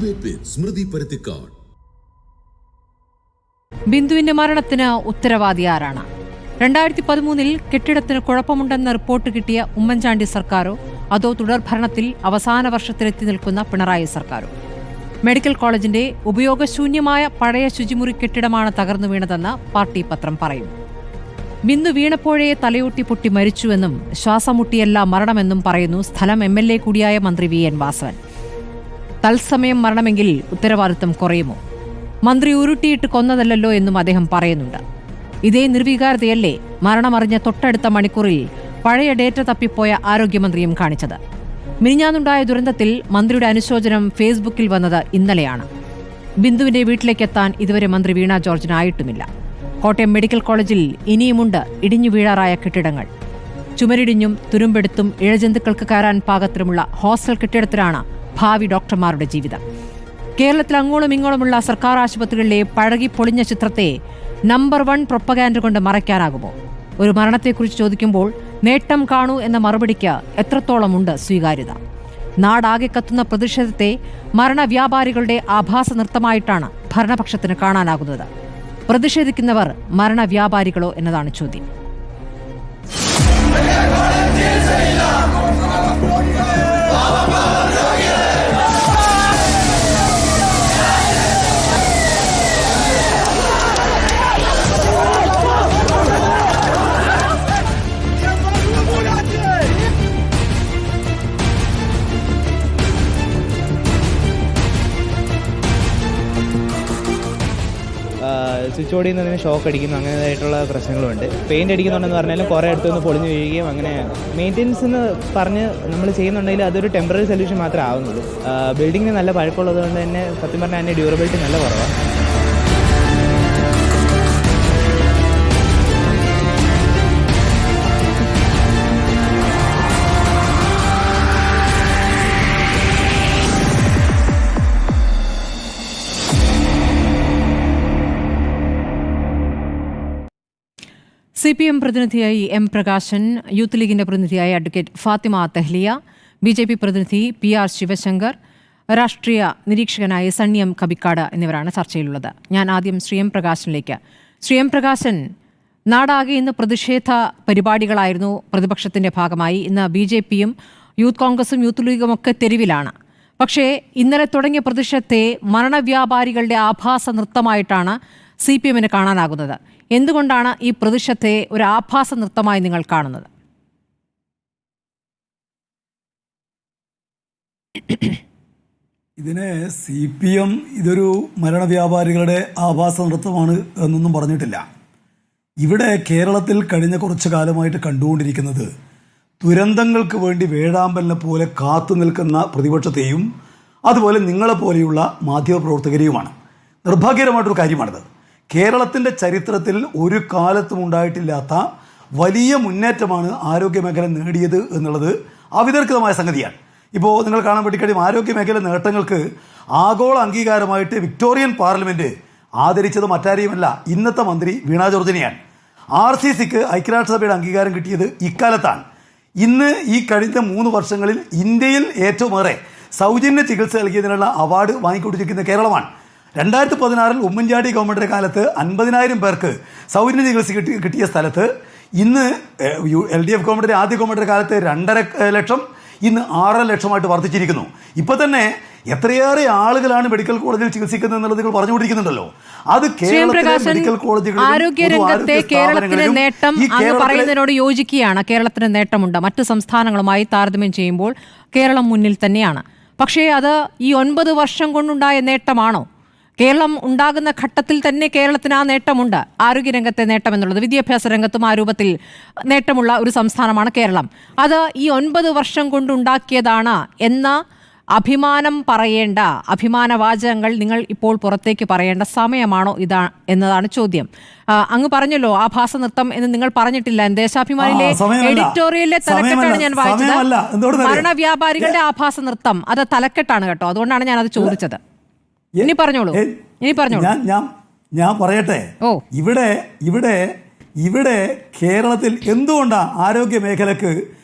Debate വിത്ത് സ്മൃതി പരുത്തിക്കാട്. ബിന്ദുവിന്റെ മരണത്തിന് ഉത്തരവാദി ആരാണ്? 2013 കെട്ടിടത്തിന് കുഴപ്പമുണ്ടെന്ന റിപ്പോർട്ട് കിട്ടിയ ഉമ്മൻചാണ്ടി സർക്കാരോ അതോ തുടർഭരണത്തിൽ അവസാന വർഷത്തിലെത്തി നിൽക്കുന്ന പിണറായി സർക്കാരോ? മെഡിക്കൽ കോളേജിന്റെ ഉപയോഗശൂന്യമായ പഴയ ശുചിമുറി കെട്ടിടമാണ് തകർന്നു വീണതെന്ന് പാർട്ടി പത്രം പറയുന്നു. ബിന്ദു വീണപ്പോഴേ തലയോട്ടി പൊട്ടി മരിച്ചുവെന്നും ശ്വാസം മുട്ടിയല്ല മരണമെന്നും പറയുന്നു സ്ഥലം MLA കൂടിയായ മന്ത്രി VN വാസവൻ. തത്സമയം മരണമെങ്കിൽ ഉത്തരവാദിത്തം കുറയുമോ? മന്ത്രി ഉരുട്ടിയിട്ട് കൊന്നതല്ലോ എന്നും അദ്ദേഹം പറയുന്നുണ്ട്. ഇതേ നിർവികാരതയല്ലേ മരണമറിഞ്ഞ തൊട്ടടുത്ത മണിക്കൂറിൽ പഴയ ഡേറ്റ തപ്പിപ്പോയ ആരോഗ്യമന്ത്രിയും കാണിച്ചത്? മിനിഞ്ഞാന്നുണ്ടായ ദുരന്തത്തിൽ മന്ത്രിയുടെ അനുശോചനം ഫേസ്ബുക്കിൽ വന്നത് ഇന്നലെയാണ്. ബിന്ദുവിന്റെ വീട്ടിലേക്കെത്താൻ ഇതുവരെ മന്ത്രി വീണ ജോർജിനായിട്ടുമില്ല. കോട്ടയം മെഡിക്കൽ കോളേജിൽ ഇനിയുമുണ്ട് ഇടിഞ്ഞു വീഴാറായ കെട്ടിടങ്ങൾ. ചുമരിടിഞ്ഞും തുരുമ്പെടുത്തും ഇഴജന്തുക്കൾക്ക് കയറാൻ പാകത്തിലുമുള്ള ഹോസ്റ്റൽ കെട്ടിടത്തിലാണ് ഭാവി ഡോക്ടർമാരുടെ ജീവിതം. കേരളത്തിൽ അങ്ങോളം ഇങ്ങോളമുള്ള സർക്കാർ ആശുപത്രികളിലെ പഴകി പൊളിഞ്ഞ ചിത്രത്തെ നമ്പർ 1 പ്രൊപ്പഗാൻഡ കൊണ്ട് മറയ്ക്കാനാകുമോ? ഒരു മരണത്തെക്കുറിച്ച് ചോദിക്കുമ്പോൾ നേട്ടം കാണൂ എന്ന മറുപടിക്ക് എത്രത്തോളമുണ്ട് സ്വീകാര്യത? നാടാകെ കത്തുന്ന പ്രതിഷേധത്തെ മരണവ്യാപാരികളുടെ ആഭാസ നൃത്തമായിട്ടാണ് ഭരണപക്ഷത്തിന് കാണാനാകുന്നത്. പ്രതിഷേധിക്കുന്നവർ മരണവ്യാപാരികളോ എന്നതാണ് ചോദ്യം. സ്വിച്ച് ബോർഡിൽ നിന്ന് ഷോക്ക് അടിക്കുന്നു, അങ്ങനെയായിട്ടുള്ള പ്രശ്നങ്ങളുണ്ട്. പെയിൻറ് അടിക്കുന്നുണ്ടെന്ന് പറഞ്ഞാലും കുറേ അടുത്തൊന്ന് പൊളിഞ്ഞു വീഴുകയും അങ്ങനെ മെയിൻ്റെനൻസ് എന്ന് പറഞ്ഞ് നമ്മൾ ചെയ്യുന്നുണ്ടെങ്കിൽ അതൊരു ടെമ്പററി സൊല്യൂഷൻ മാത്രമേ ആവുന്നുള്ളൂ. ബിൽഡിങ്ങിന് നല്ല പഴക്കമുള്ളത് കൊണ്ട് തന്നെ സത്യം പറഞ്ഞാൽ അതിൻ്റെ ഡ്യൂറബിലിറ്റി നല്ല കുറവാണ്. CPM പ്രതിനിധിയായി M പ്രകാശൻ, യൂത്ത് ലീഗിന്റെ പ്രതിനിധിയായി അഡ്വക്കേറ്റ് ഫാത്തിമ തെഹ്ലിയ, BJP പ്രതിനിധി PR ശിവശങ്കർ, രാഷ്ട്രീയ നിരീക്ഷകനായ സണ്ണി M കബിക്കാട് എന്നിവരാണ് ചർച്ചയിലുള്ളത്. ഞാൻ ആദ്യം ശ്രീ M പ്രകാശനിലേക്ക്. ശ്രീ M പ്രകാശൻ, നാടാകെ ഇന്ന് പ്രതിഷേധ പരിപാടികളായിരുന്നു പ്രതിപക്ഷത്തിന്റെ ഭാഗമായി. ഇന്ന് BJPയും യൂത്ത് കോൺഗ്രസും യൂത്ത് ലീഗും ഒക്കെ തെരുവിലാണ്. പക്ഷേ ഇന്നലെ തുടങ്ങിയ പ്രതിഷേധത്തെ മരണവ്യാപാരികളുടെ ആഭാസ നൃത്തമായിട്ടാണ് CPMന് കാണാനാകുന്നത്. എന്തുകൊണ്ടാണ് ഈ പ്രതിഷേധത്തെ ഒരു ആഭാസ നൃത്തമായി നിങ്ങൾ കാണുന്നത്? ഇതിന് CPM ഇതൊരു മരണവ്യാപാരികളുടെ ആഭാസ നൃത്തമാണ് എന്നൊന്നും പറഞ്ഞിട്ടില്ല. ഇവിടെ കേരളത്തിൽ കഴിഞ്ഞ കുറച്ചു കാലമായിട്ട് കണ്ടുകൊണ്ടിരിക്കുന്നത് ദുരന്തങ്ങൾക്ക് വേണ്ടി വേഴാമ്പലിനെ പോലെ കാത്തു നിൽക്കുന്ന പ്രതിപക്ഷത്തെയും അതുപോലെ നിങ്ങളെപ്പോലെയുള്ള മാധ്യമപ്രവർത്തകരെയുമാണ്. നിർഭാഗ്യകരമായിട്ടൊരു കാര്യമാണിത്. കേരളത്തിൻ്റെ ചരിത്രത്തിൽ ഒരു കാലത്തും ഉണ്ടായിട്ടില്ലാത്ത വലിയ മുന്നേറ്റമാണ് ആരോഗ്യമേഖല നേടിയത് എന്നുള്ളത് അവിതർക്കിതമായ സംഗതിയാണ്. ഇപ്പോൾ നിങ്ങൾ കാണാൻ വേണ്ടി കഴിയും, ആരോഗ്യമേഖല നേട്ടങ്ങൾക്ക് ആഗോള അംഗീകാരമായിട്ട് വിക്ടോറിയൻ പാർലമെൻറ്റ് ആദരിച്ചത് മറ്റാരെയുമല്ല, ഇന്നത്തെ മന്ത്രി വീണ ജോർജിനെയാണ്. RCCക്ക് ഐക്യരാഷ്ട്രസഭയുടെ അംഗീകാരം കിട്ടിയത് ഇക്കാലത്താണ്. ഇന്ന് ഈ കഴിഞ്ഞ 3 വർഷങ്ങളിൽ ഇന്ത്യയിൽ ഏറ്റവുമേറെ സൗജന്യ ചികിത്സ നൽകിയതിനുള്ള അവാർഡ് വാങ്ങിക്കൊണ്ടിരിക്കുന്ന കേരളമാണ്. 2016 ഉമ്മൻചാണ്ടി ഗവൺമെൻറ്റിൻ്റെ കാലത്ത് 50,000 പേർക്ക് സൗജന്യ ചികിത്സ കിട്ടിയ സ്ഥലത്ത് ഇന്ന് LDF ഗവൺമെൻറ്റിൻ്റെ ആദ്യ ഗവൺമെൻറ്റിൻ്റെ കാലത്ത് 2.5 ലക്ഷം, ഇന്ന് 6 ലക്ഷമായിട്ട് വർദ്ധിച്ചിരിക്കുന്നു. ഇപ്പോൾ തന്നെ എത്രയേറെ ആളുകളാണ് മെഡിക്കൽ കോളേജിൽ ചികിത്സിക്കുന്നത് എന്നുള്ളത് നിങ്ങൾ പറഞ്ഞുകൊണ്ടിരിക്കുന്നുണ്ടല്ലോ. അത് കേരളത്തിലെ മെഡിക്കൽ കോളേജുകളിൽ ആരോഗ്യരംഗത്തെ കേരളത്തിന് നേട്ടം അങ്ങ് പറയുന്നതിനോട് യോജിക്കുകയാണ്. കേരളത്തിന് നേട്ടമുണ്ട്. മറ്റ് സംസ്ഥാനങ്ങളുമായി താരതമ്യം ചെയ്യുമ്പോൾ കേരളം മുന്നിൽ തന്നെയാണ്. പക്ഷേ അത് ഈ 9 വർഷം കൊണ്ടുണ്ടായ നേട്ടമാണോ? കേരളം ഉണ്ടാകുന്ന ഘട്ടത്തിൽ തന്നെ കേരളത്തിന് ആ നേട്ടമുണ്ട്. ആരോഗ്യരംഗത്തെ നേട്ടം എന്നുള്ളത് വിദ്യാഭ്യാസ രംഗത്തും ആ രൂപത്തിൽ നേട്ടമുള്ള ഒരു സംസ്ഥാനമാണ് കേരളം. അത് ഈ 9 വർഷം കൊണ്ടുണ്ടാക്കിയതാണ് എന്ന അഭിമാനം പറയേണ്ട, അഭിമാനവാചകങ്ങൾ നിങ്ങൾ ഇപ്പോൾ പുറത്തേക്ക് പറയേണ്ട സമയമാണോ ഇതാ എന്നതാണ് ചോദ്യം. അങ്ങ് പറഞ്ഞല്ലോ ആഭാസ നൃത്തം എന്ന് നിങ്ങൾ പറഞ്ഞിട്ടില്ല. ദേശാഭിമാനിലെ എഡിറ്റോറിയലിലെ തലക്കെട്ടാണ് ഞാൻ വായിച്ചത്. മരണവ്യാപാരികളുടെ ആഭാസ നൃത്തം, അത് തലക്കെട്ടാണ് കേട്ടോ. അതുകൊണ്ടാണ് ഞാൻ അത് ചോദിച്ചത്. ഇനി പറഞ്ഞോളൂ. ഞാൻ പറയട്ടെ. ഇവിടെ കേരളത്തിൽ എന്തുകൊണ്ടാണ് ആരോഗ്യ മേഖലക്ക്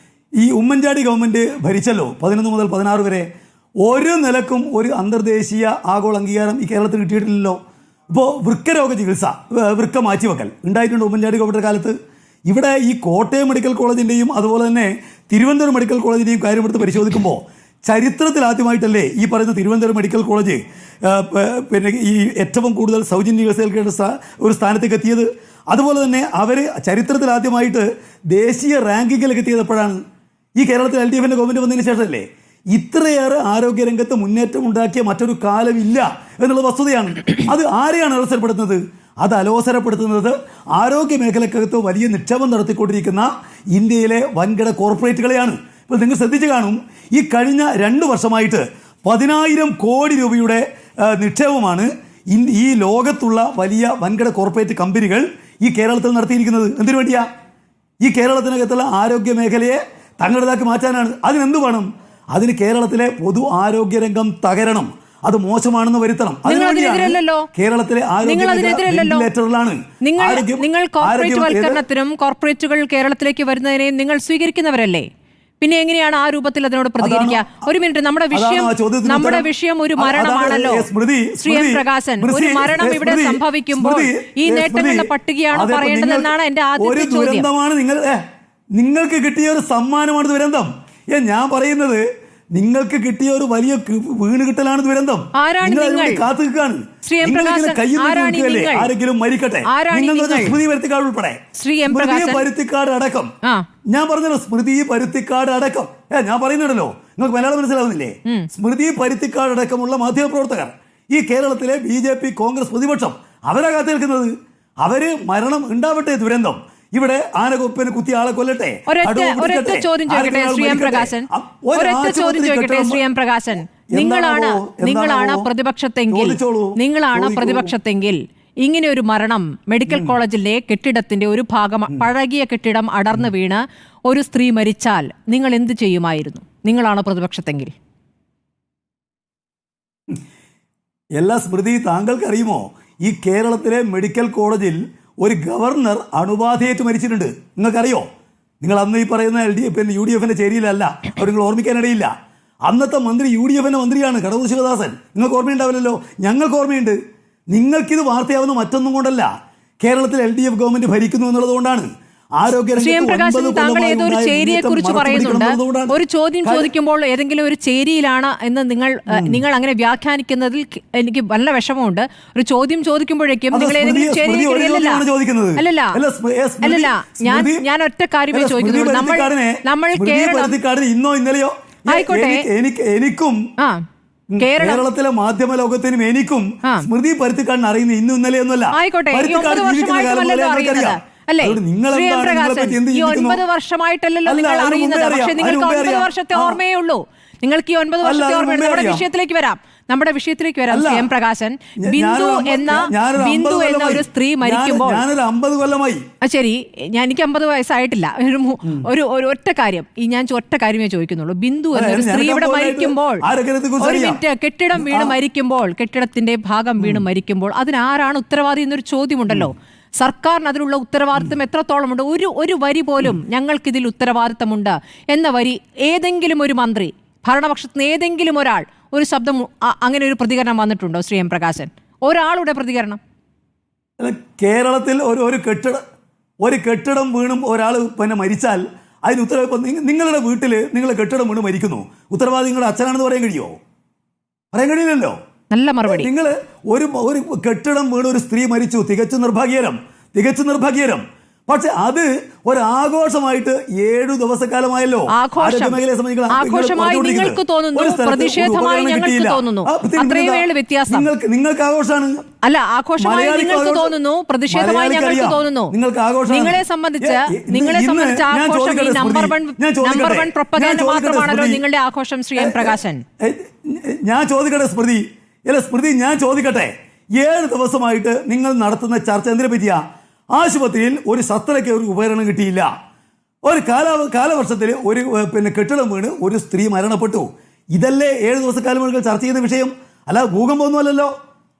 ഈ ഉമ്മൻചാണ്ടി ഗവൺമെന്റ് ഭരിച്ചല്ലോ 11 മുതൽ 16 വരെ ഒരു നിലക്കും ഒരു അന്തർദേശീയ ആഗോള അംഗീകാരം ഈ കേരളത്തിൽ കിട്ടിയിട്ടില്ലല്ലോ. ഇപ്പോൾ വൃക്കരോഗ ചികിത്സ, വൃക്ക മാറ്റിവെക്കൽ ഉണ്ടായിട്ടുണ്ട് ഉമ്മൻചാണ്ടി ഗവൺമെൻറ് കാലത്ത്. ഇവിടെ ഈ കോട്ടയം മെഡിക്കൽ കോളേജിൻ്റെയും അതുപോലെ തന്നെ തിരുവനന്തപുരം മെഡിക്കൽ കോളേജിൻ്റെയും കാര്യമെടുത്ത് പരിശോധിക്കുമ്പോൾ ചരിത്രത്തിൽ ആദ്യമായിട്ടല്ലേ ഈ പറയുന്ന തിരുവനന്തപുരം മെഡിക്കൽ കോളേജ് പിന്നെ ഈ ഏറ്റവും കൂടുതൽ സൗജന്യ ചികിത്സ ഒരു സ്ഥാനത്തേക്ക് എത്തിയത്. അതുപോലെ തന്നെ അവർ ചരിത്രത്തിൽ ആദ്യമായിട്ട് ദേശീയ റാങ്കിങ്ങിലേക്ക് എത്തിയത് എപ്പോഴാണ്? ഈ കേരളത്തിൽ LDFൻ്റെ ഗവൺമെൻറ് വന്നതിന് ശേഷമല്ലേ. ഇത്രയേറെ ആരോഗ്യരംഗത്ത് മുന്നേറ്റം ഉണ്ടാക്കിയ മറ്റൊരു കാലമില്ല എന്നുള്ള വസ്തുതയാണ്. അത് ആരെയാണ് അലോസരപ്പെടുത്തുന്നത്? അത് അലോസരപ്പെടുത്തുന്നത് ആരോഗ്യ മേഖലക്കകത്ത് വലിയ നിക്ഷേപം നടത്തിക്കൊണ്ടിരിക്കുന്ന ഇന്ത്യയിലെ വൻകിട കോർപ്പറേറ്റുകളെയാണ്. ഇപ്പോൾ നിങ്ങൾ ശ്രദ്ധിച്ചു കാണും, ഈ കഴിഞ്ഞ 2 വർഷമായിട്ട് 10,000 കോടി രൂപയുടെ നിക്ഷേപമാണ് ഈ ലോകത്തുള്ള വലിയ വൻകിട കോർപ്പറേറ്റ് കമ്പനികൾ ഈ കേരളത്തിൽ നടത്തിയിരിക്കുന്നത്. എന്തിനു വേണ്ടിയാ? ഈ കേരളത്തിനകത്തുള്ള ആരോഗ്യ മേഖലയെ തങ്ങളുടേതാക്കി മാറ്റാനാണ്. അതിനെന്ത് വേണം? അതിന് കേരളത്തിലെ പൊതു ആരോഗ്യരംഗം തകരണം, അത് മോശമാണെന്ന് വരുത്തണം. കേരളത്തിലെ നിങ്ങൾ കോർപ്പറേറ്റുവൽക്കരണത്തിനും കോർപ്പറേറ്റുകൾ കേരളത്തിലേക്ക് വരുന്നതിനെയും നിങ്ങൾ സ്വീകരിക്കുന്നവരല്ലേ? പിന്നെ എങ്ങനെയാണ് ആ രൂപത്തിൽ അതിനോട് പ്രതികരിക്കുക? ഒരു മിനിറ്റ്, നമ്മുടെ വിഷയം ഒരു മരണമാണല്ലോ ശ്രീ എം പ്രകാശൻ. ഒരു മരണം ഇവിടെ സംഭവിക്കുമ്പോൾ ഈ നേട്ടങ്ങളുടെ പട്ടികയാണ് പറയേണ്ടതെന്നാണ് എന്റെ ആദ്യത്തെ ചോദ്യം. നിങ്ങൾക്ക് കിട്ടിയ ഒരു സമ്മാനമാണ് ദുരന്തം. ഞാൻ പറയുന്നത് നിങ്ങൾക്ക് കിട്ടിയ ഒരു വലിയ വീണ് കിട്ടലാണ് ദുരന്തം. കാത്തു നിൽക്കാണ്. ആരെങ്കിലും മരിക്കട്ടെ. സ്മൃതി പരുത്തിക്കാട് ഉൾപ്പെടെ, സ്മൃതി പരുത്തിക്കാട് അടക്കം, ഞാൻ പറഞ്ഞല്ലോ സ്മൃതി പരുത്തിക്കാട് അടക്കം, ഞാൻ പറയുന്നുണ്ടല്ലോ, നിങ്ങൾക്ക് മലയാളം മനസ്സിലാവുന്നില്ലേ? സ്മൃതി പരുത്തിക്കാട് അടക്കമുള്ള മാധ്യമപ്രവർത്തകർ, ഈ കേരളത്തിലെ BJP കോൺഗ്രസ് പ്രതിപക്ഷം, അവരാ കാത്തു നിൽക്കുന്നത്. അവര് മരണം ഉണ്ടാവട്ടെ, ദുരന്തം ഇവിടെ ആനകൊപ്പിന് കുത്തി ആളെ കൊല്ലട്ടെ. ഒരൊറ്റ ചോദ്യം ചോദിക്കട്ടെ ശ്രീ എം പ്രകാശൻ, നിങ്ങളാണ് പ്രതിപക്ഷത്തെങ്കിൽ ഇങ്ങനെ ഒരു മരണം മെഡിക്കൽ കോളേജിലെ കെട്ടിടത്തിന്റെ ഒരു ഭാഗം, പഴകിയ കെട്ടിടം അടർന്നു വീണ് ഒരു സ്ത്രീ മരിച്ചാൽ നിങ്ങൾ എന്ത് ചെയ്യുമായിരുന്നു? നിങ്ങളാണ് പ്രതിപക്ഷത്തെങ്കിൽ. എല്ലാ സ്മൃതി, താങ്കൾക്കറിയുമോ ഈ കേരളത്തിലെ മെഡിക്കൽ കോളേജിൽ ഒരു ഗവർണർ അണുബാധയേറ്റ് മരിച്ചിട്ടുണ്ട്? നിങ്ങൾക്കറിയോ? നിങ്ങൾ അന്ന് ഈ പറയുന്ന UDFന്റെ ചേരിയിലല്ല, അവർ നിങ്ങൾ ഓർമ്മിക്കാനിടയില്ല. അന്നത്തെ മന്ത്രി UDFന്റെ മന്ത്രിയാണ്, കടവൂർ ശിവദാസൻ. നിങ്ങൾക്ക് ഓർമ്മയുണ്ടാവില്ലല്ലോ, ഞങ്ങൾക്ക് ഓർമ്മയുണ്ട്. നിങ്ങൾക്കിത് വാർത്തയാവുന്ന മറ്റൊന്നും കൊണ്ടല്ല, കേരളത്തിൽ LDF ഗവൺമെന്റ് ഭരിക്കുന്നു എന്നുള്ളതുകൊണ്ടാണ്. താങ്കൾ ഏതൊരു ചേരിയെ കുറിച്ച് പറയുന്നുണ്ട്. ഒരു ചോദ്യം ചോദിക്കുമ്പോൾ ഏതെങ്കിലും ഒരു ചേരിയിലാണ് എന്ന് നിങ്ങൾ അങ്ങനെ വ്യാഖ്യാനിക്കുന്നതിൽ എനിക്ക് നല്ല വിഷമമുണ്ട്. ഒരു ചോദ്യം ചോദിക്കുമ്പോഴേക്കും നിങ്ങൾ ഏതെങ്കിലും ചേരിയിലല്ല. ഞാൻ ഒറ്റ കാര്യമേ ചോദിക്കുന്നുള്ളൂ. നമ്മൾ ഇന്നോ ഇന്നലെയോ ആയിക്കോട്ടെ, എനിക്കും കേരളത്തിലെ മാധ്യമ ലോകത്തിനും എനിക്കും സ്മൃതി പരുത്തിക്കാടിന് അറിയുന്ന ഇന്നും ഇന്നലെയൊന്നുമല്ല. ആയിക്കോട്ടെ, 9 വർഷമായിട്ടല്ലല്ലോ അറിയുന്നത് അല്ലേ? ശ്രീ എം പ്രകാശൻ, ഈ 9 വർഷമായിട്ടല്ലല്ലോ നിങ്ങൾ അറിയുന്നത്. പക്ഷെ നിങ്ങൾക്ക് 9 വർഷത്തെ ഓർമ്മയേ ഉള്ളൂ. നിങ്ങൾക്ക് ഈ 9 വർഷത്തെ ഓർമ്മയുണ്ട്. നമ്മുടെ വിഷയത്തിലേക്ക് വരാം ശ്രീ എം പ്രകാശൻ. ബിന്ദു എന്ന ഒരു സ്ത്രീ മരിക്കുമ്പോൾ, ശരി, എനിക്ക് 50 വയസ്സായിട്ടില്ല. ഒരു ഒറ്റ കാര്യം ഒറ്റ കാര്യമേ ചോദിക്കുന്നുള്ളൂ. ബിന്ദു എന്ന ഒരു സ്ത്രീ ഇവിടെ മരിക്കുമ്പോൾ, ഒരു മിനിറ്റ്, കെട്ടിടം വീണ് മരിക്കുമ്പോൾ, കെട്ടിടത്തിന്റെ ഭാഗം വീണ് മരിക്കുമ്പോൾ അതിനാരാണ് ഉത്തരവാദി എന്നൊരു ചോദ്യമുണ്ടല്ലോ. സർക്കാരിന് അതിനുള്ള ഉത്തരവാദിത്വം എത്രത്തോളമുണ്ട്? ഒരു വരി പോലും ഞങ്ങൾക്കിതിൽ ഉത്തരവാദിത്തമുണ്ട് എന്ന വരി ഏതെങ്കിലും ഒരു മന്ത്രി, ഭരണപക്ഷത്ത് നിന്ന് ഏതെങ്കിലും ഒരാൾ ഒരു ശബ്ദം, അങ്ങനെ ഒരു പ്രതികരണം വന്നിട്ടുണ്ടോ ശ്രീ എം പ്രകാശൻ? ഒരാളുടെ പ്രതികരണം? കേരളത്തിൽ ഒരു കെട്ടിടം വീണും ഒരാൾ മരിച്ചാൽ അതിന് ഉത്തരവാദിത്വം നിങ്ങളുടെ വീട്ടിൽ നിങ്ങളെ കെട്ടിടം വീണ് മരിക്കുന്നു, ഉത്തരവാദി നിങ്ങളുടെ അച്ഛനാണെന്ന് പറയാൻ കഴിയുമോ? പറയാൻ കഴിയില്ലല്ലോ. നല്ല മറുപടി. നിങ്ങൾ ഒരു കെട്ടിടം വീണ് ഒരു സ്ത്രീ മരിച്ചു, തികച്ചും നിർഭാഗ്യകരം. പക്ഷെ അത് ഒരു ആഘോഷമായിട്ട് 7 ദിവസക്കാലമായല്ലോ. നിങ്ങൾക്ക് തോന്നുന്നു, പ്രതിഷേധമായി ഞങ്ങൾക്ക് തോന്നുന്നു. അത്രയും വേള വ്യത്യാസം. നിങ്ങൾക്ക് ആഘോഷമാണ്. അല്ല, ആഘോഷമായി നിങ്ങൾക്ക് തോന്നുന്നു, പ്രതിഷേധമായി ഞങ്ങൾക്ക് തോന്നുന്നു. നിങ്ങളെ സംബന്ധിച്ച് ആഘോഷം ഈ നമ്പർ വൺ പ്രൊപ്പഗാൻഡ മാത്രമാണല്ലോ നിങ്ങളുടെ ആഘോഷം ശ്രീ എം പ്രകാശൻ. ഞാൻ ചോദിക്കട്ടെ സ്മൃതി, ഞാൻ ചോദിക്കട്ടെ, 7 ദിവസമായിട്ട് നിങ്ങൾ നടത്തുന്ന ചർച്ച എന്തിനെ പറ്റിയാ? ആശുപത്രിയിൽ ഒരു ശസ്ത്രയ്ക്ക് ഒരു ഉപകരണം കിട്ടിയില്ല. ഒരു കാലവർഷത്തിൽ ഒരു കെട്ടിടം വീണ് ഒരു സ്ത്രീ മരണപ്പെട്ടു. ഇതല്ലേ 7 ദിവസക്കാലം ചർച്ച ചെയ്യുന്ന വിഷയം? അല്ല ഭൂകമ്പമൊന്നും അല്ലല്ലോ,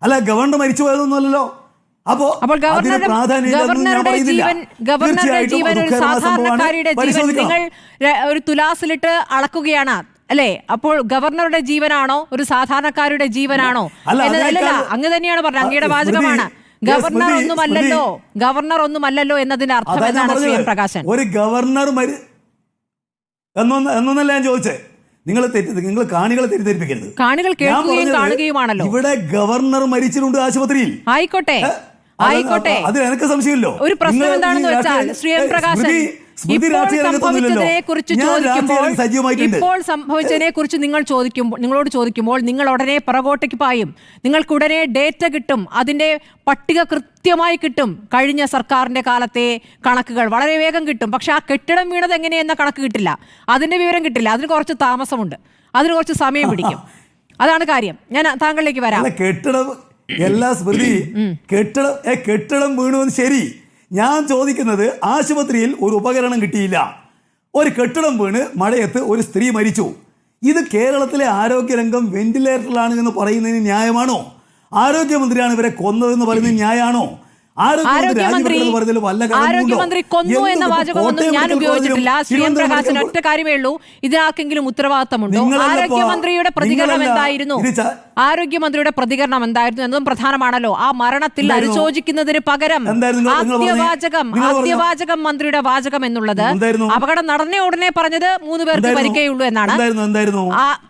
അല്ല ഗവർണർ മരിച്ചു പോയതൊന്നുമല്ലോ. അപ്പോൾ ഗവർണറുടെ ജീവൻ ഒരു സാധാരണക്കാരിയുടെ ജീവൻ നിങ്ങൾ ഒരു തുലാസിലിട്ട് അളക്കുകയാണ്. അല്ലേ? അപ്പോൾ ഗവർണറുടെ ജീവനാണോ ഒരു സാധാരണക്കാരുടെ ജീവനാണോ എന്നതല്ല, അങ്ങ് തന്നെയാണ് പറഞ്ഞത്, അങ്ങയുടെ വാചകമാണ്. ഗവർണർ ഒന്നുമല്ലല്ലോ എന്നതിന്റെ അർത്ഥം എന്താണ് ശ്രീ എം പ്രകാശൻ? ഒരു ഗവർണർ എന്നൊന്നല്ല ഞാൻ ചോദിച്ചേ. നിങ്ങൾ കാണികളെ തെറ്റിദ്ധരിപ്പിക്കരുത്. കാണികൾ കേൾക്കുകയും കാണുകയുമാണല്ലോ. ഇവിടെ ഗവർണർ മരിച്ചിട്ടുണ്ട് ആശുപത്രിയിൽ. ആയിക്കോട്ടെ, അതിൽ എനിക്ക് സംശയമില്ലോ. ഒരു പ്രശ്നം എന്താണെന്ന് വെച്ചാൽ ശ്രീ എം പ്രകാശൻ, ഇപ്പോൾ സംഭവിച്ചതിനെ കുറിച്ച് നിങ്ങളോട് ചോദിക്കുമ്പോൾ നിങ്ങൾ ഉടനെ പുറകോട്ടേക്ക് പായും. നിങ്ങൾക്ക് ഉടനെ ഡേറ്റ കിട്ടും, അതിന്റെ പട്ടിക കൃത്യമായി കിട്ടും. കഴിഞ്ഞ സർക്കാരിന്റെ കാലത്തെ കണക്കുകൾ വളരെ വേഗം കിട്ടും. പക്ഷെ ആ കെട്ടിടം വീണത് എങ്ങനെയെന്ന കണക്ക് കിട്ടില്ല, അതിന്റെ വിവരം കിട്ടില്ല. അതിന് കുറച്ച് താമസമുണ്ട്, അതിന് കുറച്ച് സമയം പിടിക്കും. അതാണ് കാര്യം. ഞാൻ താങ്കളിലേക്ക് വരാം. കെട്ടിടം എല്ലാ സ്മൃതി കെട്ടിടം വീണു ശരി. ഞാൻ ചോദിക്കുന്നത്, ആശുപത്രിയിൽ ഒരു ഉപകരണം കിട്ടിയില്ല, ഒരു കെട്ടിടം വീണ് മഴയത്ത് ഒരു സ്ത്രീ മരിച്ചു. ഇത് കേരളത്തിലെ ആരോഗ്യരംഗം വെന്റിലേറ്ററിലാണ് എന്ന് പറയുന്നതിന് ന്യായമാണോ? ആരോഗ്യമന്ത്രിയാണ് ഇവരെ കൊന്നതെന്ന് പറയുന്നത് ന്യായമാണോ? ആരോഗ്യമന്ത്രി കൊന്നു എന്ന വാചകമൊന്നും ഞാൻ ഉപയോഗിച്ചിട്ടില്ല. ശ്രീ എം പ്രകാശൻ, ഒറ്റ കാര്യമേ ഉള്ളൂ, ഇതിനാർക്കെങ്കിലും ഉത്തരവാദിത്തമുണ്ടോ? ആരോഗ്യമന്ത്രിയുടെ പ്രതികരണം എന്തായിരുന്നു? ആരോഗ്യമന്ത്രിയുടെ പ്രതികരണം എന്തായിരുന്നു എന്നതും പ്രധാനമാണല്ലോ. ആ മരണത്തിൽ അനുശോചിക്കുന്നതിന് പകരം ആദ്യവാചകം മന്ത്രിയുടെ വാചകം എന്നുള്ളത് അപകടം നടന്ന ഉടനെ പറഞ്ഞത് 3 പേർക്ക് പരിക്കേയുള്ളൂ എന്നാണ്.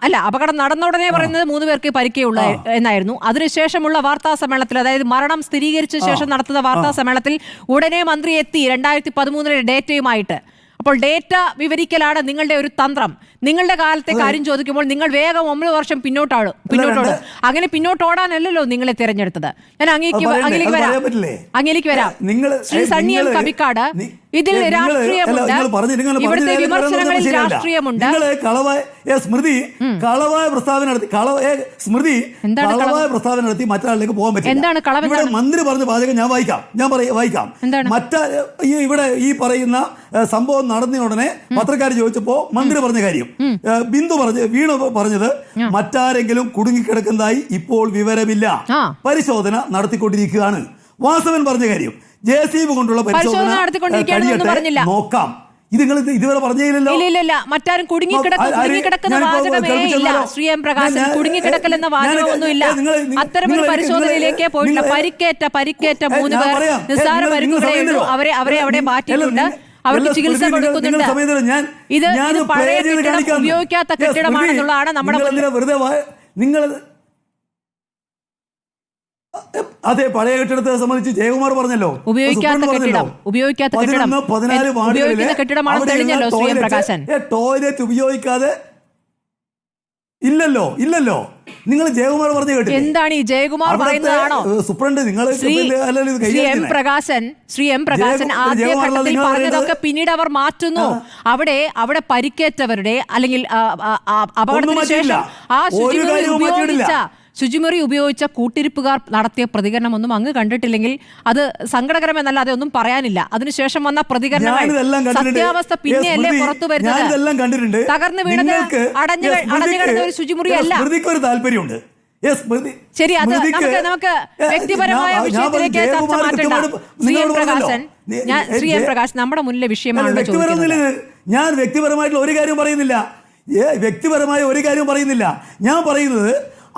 അല്ല, അപകടം നടന്ന ഉടനെ പറയുന്നത് 3 പേർക്ക് പരിക്കേയുള്ളൂ എന്നായിരുന്നു. അതിനുശേഷമുള്ള വാർത്താ സമ്മേളനത്തിൽ, അതായത് മരണം സ്ഥിരീകരിച്ച ശേഷം നടത്തുന്ന വാർത്താ സമ്മേളനത്തിൽ ഉടനെ മന്ത്രി എത്തി 2013 ഡേറ്റയുമായിട്ട്. അപ്പോൾ ഡേറ്റ വിവരിക്കലാണ് നിങ്ങളുടെ ഒരു തന്ത്രം. നിങ്ങളുടെ കാലത്തെ കാര്യം ചോദിക്കുമ്പോൾ നിങ്ങൾ വേഗം 9 വർഷം പിന്നോട്ടോട്. അങ്ങനെ പിന്നോട്ടോടാനല്ലോ നിങ്ങളെ തിരഞ്ഞെടുത്തത്. ഞാൻ അങ്ങേലേക്ക് വരാം. ശ്രീ സണ്ണി എം കബിക്കാട്, ഇതിൽ രാഷ്ട്രീയമുണ്ട്, ഇവിടുത്തെ വിമർശനങ്ങളിൽ രാഷ്ട്രീയമുണ്ട്. സ്മൃതി കളവായ പ്രസ്താവന നടത്തി മറ്റൊരാളിലേക്ക് പോകാൻ പറ്റില്ല. എന്താണ് കളവ്? മന്ത്രി പറഞ്ഞ വാചകം ഞാൻ വായിക്കാം. ഇവിടെ ഈ പറയുന്ന സംഭവം നടന്ന ഉടനെ പത്രക്കാർ ചോദിച്ചപ്പോ മന്ത്രി പറഞ്ഞ കാര്യം, വീണു പറഞ്ഞത്, മറ്റാരെങ്കിലും കുടുങ്ങിക്കിടക്കുന്നതായി ഇപ്പോൾ വിവരമില്ല, പരിശോധന നടത്തിക്കൊണ്ടിരിക്കുകയാണ്. വാസവൻ പറഞ്ഞ കാര്യം, JCB കൊണ്ടുള്ള പരിശോധന നോക്കാം. ഇത് നിങ്ങൾ ഇതുവരെ പറഞ്ഞില്ലല്ലോ. ഇല്ല, മറ്റാരും കുടുങ്ങിക്കിടക്കുന്ന വാചകമേ ഇല്ല. ശ്രീ എം പ്രകാശൻ, കുടുങ്ങിക്കിടക്കൽ എന്ന വാചകമൊന്നുമില്ല. അത്തരമൊരു പരിശോധനയിലേക്ക് പോയിട്ടില്ല. പരിക്കേറ്റ 3 പേർ നിസ്സാര പരിക്കുകളേ ഉള്ളൂ. അവരെ അവിടെ മാറ്റിയിട്ടുണ്ട്, അവർക്ക് ചികിത്സ കൊടുക്കുന്നുണ്ട്. ഇത് പഴയ കെട്ടിടം, ഉപയോഗിക്കാത്ത കെട്ടിടമാണെന്നുള്ളതാണ് നമ്മുടെ നിങ്ങൾ. അതെ, പഴയ കെട്ടിടത്തെ സംബന്ധിച്ച് ജയകുമാർ പറഞ്ഞല്ലോ, ഉപയോഗിക്കാത്ത ടോയ്ലറ്റ് ഉപയോഗിക്കാതെ ഇല്ലല്ലോ. നിങ്ങൾ ജയകുമാർ പറഞ്ഞു കേട്ടു. എന്താണ് ഈ ജയകുമാർ പറയുന്നതാണോ? സൂപ്രണ്ട്, നിങ്ങൾ ശ്രീ എം പ്രകാശൻ ആദ്യഘട്ടത്തിൽ പറഞ്ഞതൊക്കെ പിന്നീട് അവർ മാറ്റുന്നു. അവിടെ പരിക്കേറ്റവരുടെ അല്ലെങ്കിൽ അപകടത്തിന് ശേഷം ആ ശുചിമുറി ഉപയോഗിച്ച കൂട്ടിരിപ്പുകാർ നടത്തിയ പ്രതികരണമൊന്നും അങ്ങ് കണ്ടിട്ടില്ലെങ്കിൽ അത് സങ്കടകരമെന്നല്ല, അതൊന്നും പറയാനില്ല. അതിനുശേഷം വന്ന പ്രതികരണങ്ങൾ, സത്യാവസ്ഥ പിന്നെയല്ലേ പുറത്തു വരുന്നത്. തകർന്നു വീണത് അടഞ്ഞു കിടന്ന ഒരു ശുചിമുറി അല്ല. ശരി, അത് നമുക്ക് വ്യക്തിപരമായ വിഷയത്തിലേക്ക് ചർച്ച മാറ്റണ്ട. ശ്രീ എം പ്രകാശ്, നമ്മുടെ മുന്നിലെ വിഷയമാണല്ലോ ചോദിക്കുന്നത്. ഞാൻ വ്യക്തിപരമായിട്ടുള്ള ഒരു കാര്യം പറയുന്നില്ല. ഞാൻ പറയുന്നത്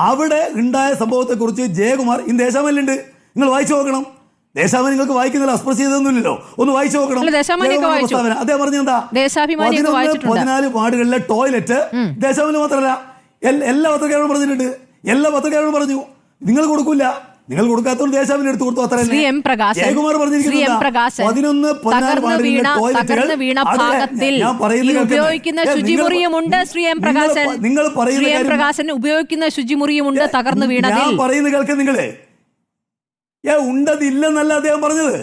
അവിടെ ഉണ്ടായ സംഭവത്തെക്കുറിച്ച് ജയകുമാർ ഇന്ന് ദേശാമനിലുണ്ട്, നിങ്ങൾ വായിച്ചു നോക്കണം. ദേശാഭിമാനി നിങ്ങൾക്ക് വായിക്കുന്നില്ല, എക്സ്പ്രസ് ചെയ്തൊന്നുമില്ലല്ലോ, ഒന്ന് വായിച്ചു നോക്കണം. അദ്ദേഹം പറഞ്ഞെന്താ, 14 വാർഡുകളിലെ ടോയ്ലറ്റ് ദേശാഭിമാനി മാത്രമല്ല എല്ലാ പത്രക്കാരോടും പറഞ്ഞിട്ടുണ്ട്. എല്ലാ പത്രക്കാരോടും പറഞ്ഞു നിങ്ങൾ കൊടുക്കൂല, നിങ്ങൾ കൊടുക്കാത്തതുകൊണ്ട് ദേശാഭിമാനി എടുത്തു കൊടുത്തു. അത്ര ജയകുമാർ പറഞ്ഞിരിക്കുന്നത് 11-14 വാർഡുകളിലെ ടോയ്ലറ്റുകൾ ഉപയോഗിക്കുന്ന ശുചിമുറിയുമുണ്ട്. ശ്രീ എം പ്രകാശൻ ഉപയോഗിക്കുന്ന ശുചിമുറിയുമുണ്ട് തകർന്നു വീണതിൽ. ഞാൻ പറയുന്നത് കേൾക്കുക നിങ്ങള്. ഉണ്ടതില്ലെന്നല്ല അദ്ദേഹം പറഞ്ഞത്,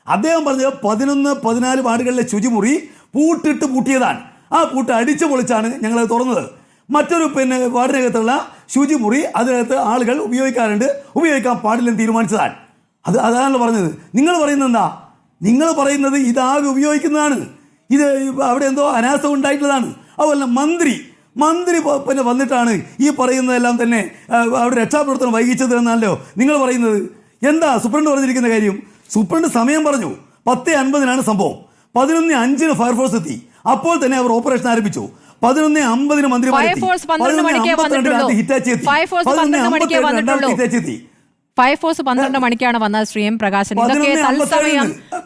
അദ്ദേഹം പറഞ്ഞത് 11-14 വാർഡുകളിലെ ശുചിമുറി പൂട്ടിയതാണ്. ആ പൂട്ട് അടിച്ചു പൊളിച്ചാണ് ഞങ്ങളത് തുറന്നത്. മറ്റൊരു വാർഡിനകത്തുള്ള ശുചിമുറി അതിനകത്ത് ആളുകൾ ഉപയോഗിക്കാൻ പാടില്ലെന്ന് തീരുമാനിച്ചതാണ്. അതാണല്ലോ പറഞ്ഞത്. നിങ്ങൾ പറയുന്നത് എന്താ? നിങ്ങൾ പറയുന്നത് ഇതാകെ ഉപയോഗിക്കുന്നതാണ്, ഇത് അവിടെ എന്തോ അനാസ്ഥ ഉണ്ടായിട്ടുള്ളതാണ്. അതുപോലെ മന്ത്രി വന്നിട്ടാണ് ഈ പറയുന്നതെല്ലാം തന്നെ അവിടെ രക്ഷാപ്രവർത്തനം വൈകിച്ചത് എന്നാണല്ലോ നിങ്ങൾ പറയുന്നത്. എന്താ സൂപ്രണ്ട് പറഞ്ഞിരിക്കുന്ന കാര്യം? സൂപ്രണ്ട് സമയം പറഞ്ഞു, 10:50 സംഭവം, 11:05 ഫയർഫോഴ്സ് എത്തി. അപ്പോൾ തന്നെ അവർ ഓപ്പറേഷൻ ആരംഭിച്ചു. 11:50 മന്ത്രിമാരെത്തി. ഫയർഫോഴ്സ് 12 മണിക്കേ വന്നിട്ടുള്ളൂ. ഫയർഫോഴ്സ് 12 മണിക്കേ വന്നിട്ടുള്ളൂ. ഫയർഫോഴ്സ് 12 മണിക്കാണ് വന്നത് ശ്രീ എം പ്രകാശൻ. ഇതൊക്കെ